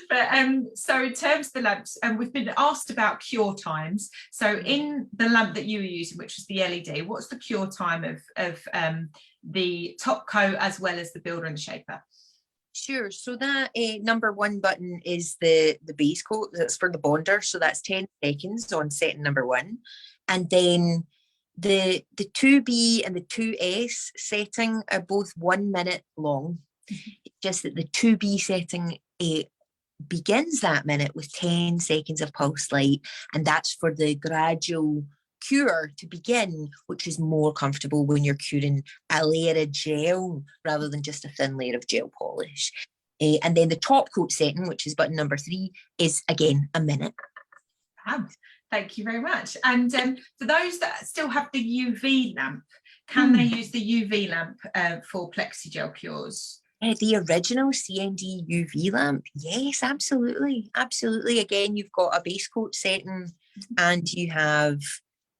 But so in terms of the lamps, and we've been asked about cure times. So in the lamp that you were using, which was the LED, what's the cure time of the top coat as well as the builder and the shaper? Sure, so that number 1 button is the base coat, that's for the bonder, so that's 10 seconds on setting number 1. And then the 2B and the 2S setting are both 1 minute long. It's just that the 2B setting begins that minute with 10 seconds of pulse light, and that's for the gradual cure to begin, which is more comfortable when you're curing a layer of gel rather than just a thin layer of gel polish. And then the top coat setting, which is button number 3, is again a minute. Thank you very much. And for those that still have the UV lamp, can they use the UV lamp for PlexiGel cures? The original CND UV lamp, yes, absolutely, absolutely. Again, you've got a base coat setting and you have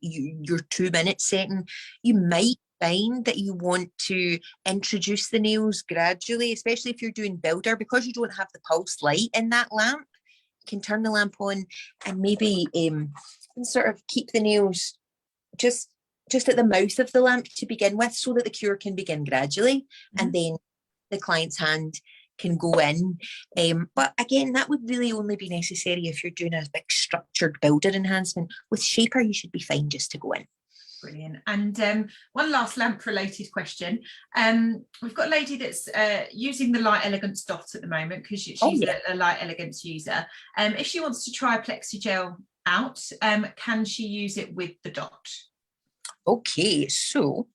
your 2 minute setting. You might find that you want to introduce the nails gradually, especially if you're doing builder, because you don't have the pulse light in that lamp. You can turn the lamp on and maybe sort of keep the nails just at the mouth of the lamp to begin with, so that the cure can begin gradually, and then the client's hand can go in. But again, that would really only be necessary if you're doing a big structured builder enhancement. With shaper, you should be fine just to go in. Brilliant. And one last lamp related question. We've got a lady that's using the Light Elegance dot at the moment, because she's a Light Elegance user. If she wants to try PlexiGel out, can she use it with the dot? Okay, so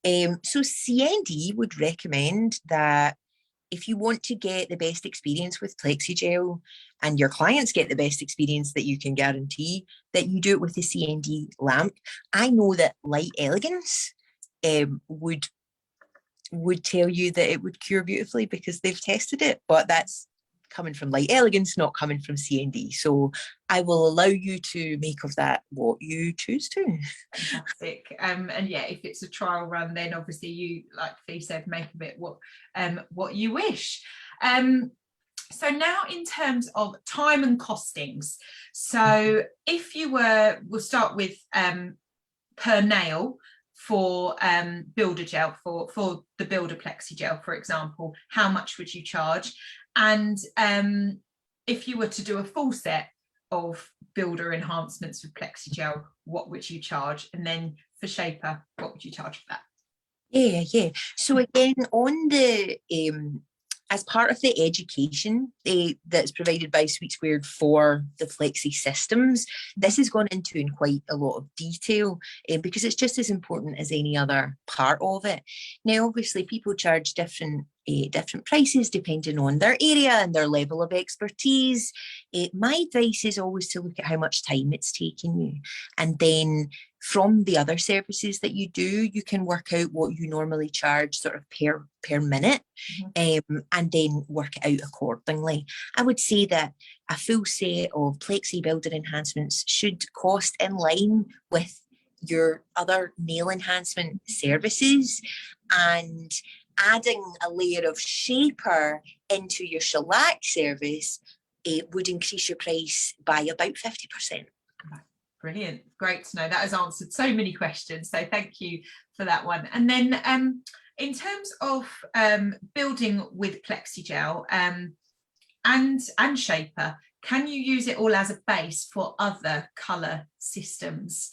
CND would recommend that if you want to get the best experience with PlexiGel and your clients get the best experience that you can guarantee, that you do it with the CND lamp. I know that Light Elegance would tell you that it would cure beautifully because they've tested it, but that's coming from Light Elegance, not coming from CND. So I will allow you to make of that what you choose to. Fantastic. And yeah, if it's a trial run, then obviously you, like Fee said, make of it what you wish. So now in terms of time and costings, so if you we'll start with per nail for builder gel, for the builder PlexiGel, for example, how much would you charge? And if you were to do a full set of builder enhancements with PlexiGel, what would you charge? And then for shaper, what would you charge for that? Yeah. So again, on the as part of the education that's provided by Sweet Squared for the Plexi systems, this is gone into in quite a lot of detail because it's just as important as any other part of it. Now, obviously, people charge different prices depending on their area and their level of expertise. My advice is always to look at how much time it's taking you, and then from the other services that you do, you can work out what you normally charge sort of per minute, and then work it out accordingly. I would say that a full set of Plexi builder enhancements should cost in line with your other nail enhancement services, and adding a layer of shaper into your shellac service, it would increase your price by about 50%. Brilliant, great to know. That has answered so many questions, so thank you for that one. And then in terms of building with PLEXIGEL and Shaper, can you use it all as a base for other colour systems?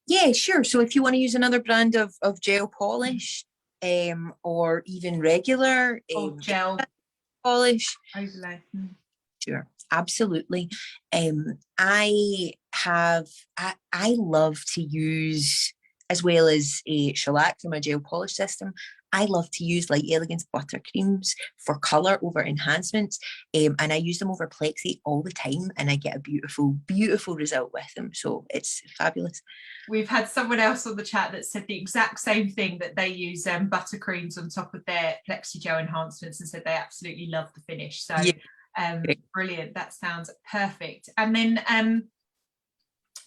Yeah, sure. So if you want to use another brand of gel polish, or even regular gel polish overlay. Sure, absolutely. I love to use, as well as a shellac from a gel polish system, I love to use Light Elegance buttercreams for colour over enhancements, and I use them over Plexi all the time, and I get a beautiful, beautiful result with them. So it's fabulous. We've had someone else on the chat that said the exact same thing, that they use buttercreams on top of their PLEXIGEL enhancements, and said they absolutely love the finish. So yeah. Brilliant. That sounds perfect. And then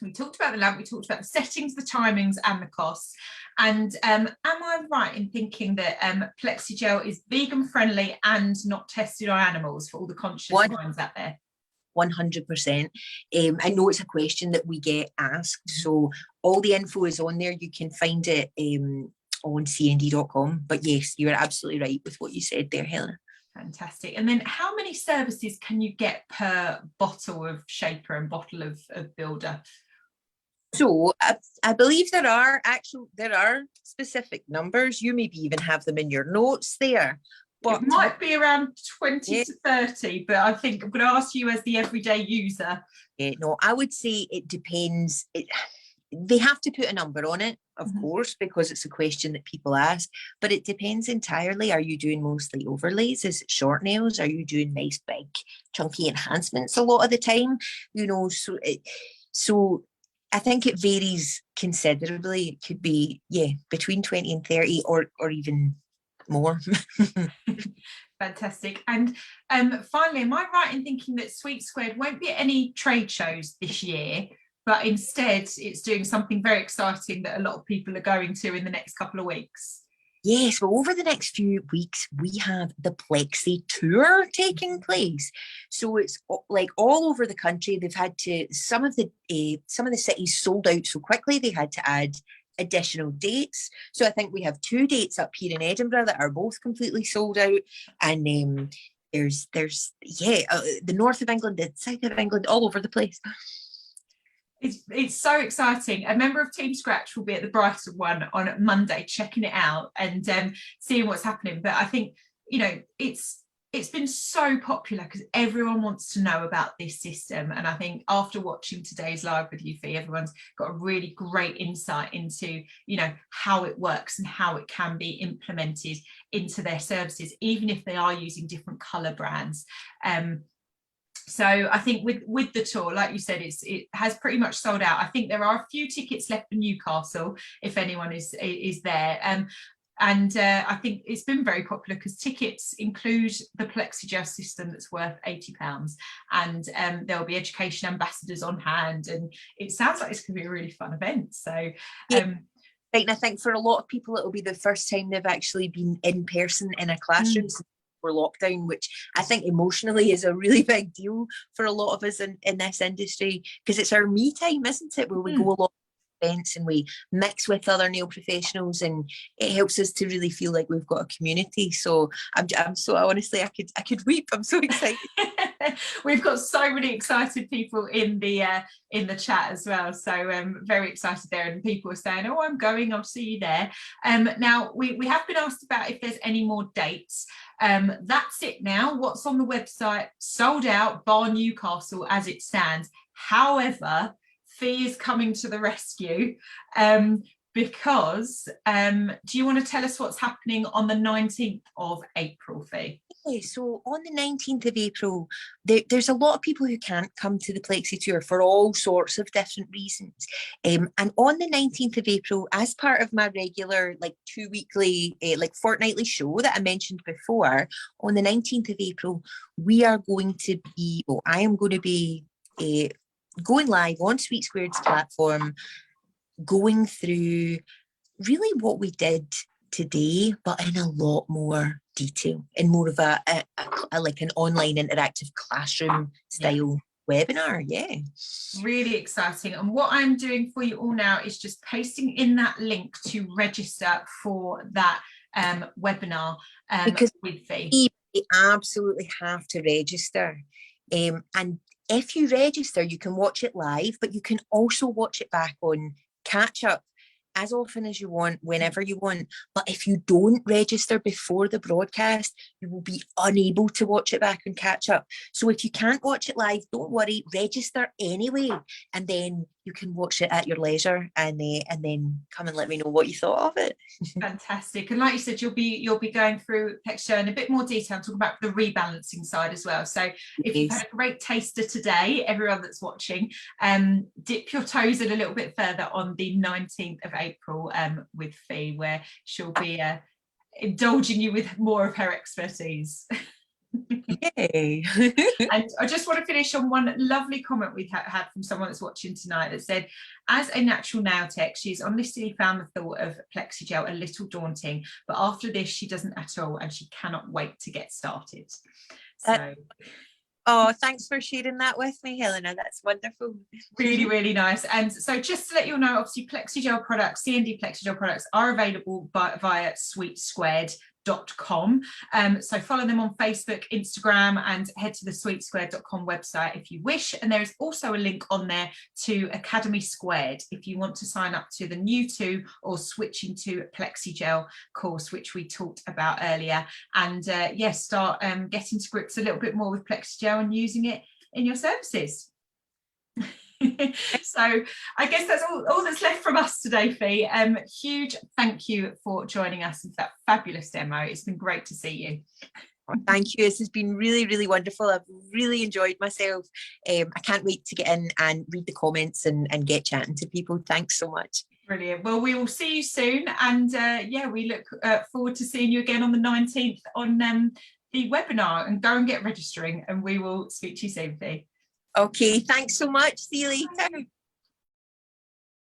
we talked about the lamp, we talked about the settings, the timings and the costs. And am I right in thinking that PLEXIGEL is vegan friendly and not tested on animals, for all the conscious minds out there? 100%. I know it's a question that we get asked, so all the info is on there. You can find it on cnd.com. But yes, you are absolutely right with what you said there, Helen. Fantastic. And then how many services can you get per bottle of Shaper and bottle of Builder? So I believe there are specific numbers. You maybe even have them in your notes there. But it might be around 20 to 30, but I think I'm going to ask you as the everyday user. No, I would say it depends. They have to put a number on it, of course, because it's a question that people ask, but it depends entirely. Are you doing mostly overlays? Is it short nails? Are you doing nice big chunky enhancements a lot of the time? You know, so I think it varies considerably. It could be, between 20 and 30 or even more. Fantastic. And finally, am I right in thinking that Sweet Squared won't be at any trade shows this year, but instead it's doing something very exciting that a lot of people are going to in the next couple of weeks? Yes, well, over the next few weeks, we have the Plexi Tour taking place. So it's like all over the country. They've had to, some of the cities sold out so quickly, they had to add additional dates. So I think we have 2 dates up here in Edinburgh that are both completely sold out. And there's the north of England, the south of England, all over the place. It's so exciting. A member of Team Scratch will be at the Brighton one on Monday, checking it out and seeing what's happening. But I think, you know, it's been so popular because everyone wants to know about this system. And I think after watching today's live with you, Fee, everyone's got a really great insight into, you know, how it works and how it can be implemented into their services, even if they are using different colour brands. So I think with the tour, like you said, it has pretty much sold out. I think there are a few tickets left for Newcastle if anyone is there. And I think it's been very popular because tickets include the PLEXIGEL system that's worth £80, and there'll be education ambassadors on hand, and it sounds like it's going to be a really fun event. So right, and I think for a lot of people it'll be the first time they've actually been in person in a classroom for lockdown, which I think emotionally is a really big deal for a lot of us in this industry, because it's our me time, isn't it, where we go along events and we mix with other nail professionals, and it helps us to really feel like we've got a community. So I'm so, honestly, I could weep. I'm so excited. We've got so many excited people in the chat as well, so very excited there, and people are saying, oh, I'm going, I'll see you there. Now we have been asked about if there's any more dates. That's it now. What's on the website sold out, bar Newcastle as it stands. However, Fee is coming to the rescue because do you want to tell us what's happening on the 19th of April, Fee? Okay, so on the 19th of April, there's a lot of people who can't come to the Plexi Tour for all sorts of different reasons. And on the 19th of April, as part of my regular like 2-weekly, like fortnightly show that I mentioned before, on the 19th of April, we are going to be, I am going to be going live on Sweet Squared's platform, going through really what we did today, but in a lot more detail, in more of a like an online interactive classroom style webinar. Yeah. Really exciting. And what I'm doing for you all now is just pasting in that link to register for that webinar Because with Fee. you absolutely have to register. And if you register, you can watch it live, but you can also watch it back on catch up as often as you want, whenever you want. But if you don't register before the broadcast, you will be unable to watch it back and catch up. So if you can't watch it live, don't worry, register anyway, and then you can watch it at your leisure, and then come and let me know what you thought of it. Fantastic. And like you said, you'll be going through PLEXIGEL in a bit more detail, talking about the rebalancing side as well. So if you've had a great taster today, everyone that's watching, dip your toes in a little bit further on the 19th of April with Fee, where she'll be indulging you with more of her expertise. Yay. And I just want to finish on one lovely comment we had from someone that's watching tonight that said, as a natural nail tech, she's honestly found the thought of PLEXIGEL a little daunting, but after this she doesn't at all, and she cannot wait to get started. So oh, thanks for sharing that with me, Helena. That's wonderful. Really, really nice. And so just to let you know, obviously PLEXIGEL products, CND PLEXIGEL products are available via sweetsquared.com. So follow them on Facebook, Instagram, and head to the sweetsquared.com website if you wish. And there is also a link on there to Academy Squared if you want to sign up to the new to or switching to PLEXIGEL course, which we talked about earlier. And yes, start getting to grips a little bit more with PLEXIGEL and using it in your services. So I guess that's all that's left from us today, Fee. Huge thank you for joining us and for that fabulous demo. It's been great to see you. Thank you. This has been really, really wonderful. I've really enjoyed myself. I can't wait to get in and read the comments and get chatting to people. Thanks so much. Brilliant. Well, we will see you soon, and yeah, we look forward to seeing you again on the 19th on the webinar, and go and get registering, and we will speak to you soon, Fee. Okay, thanks so much. See you later.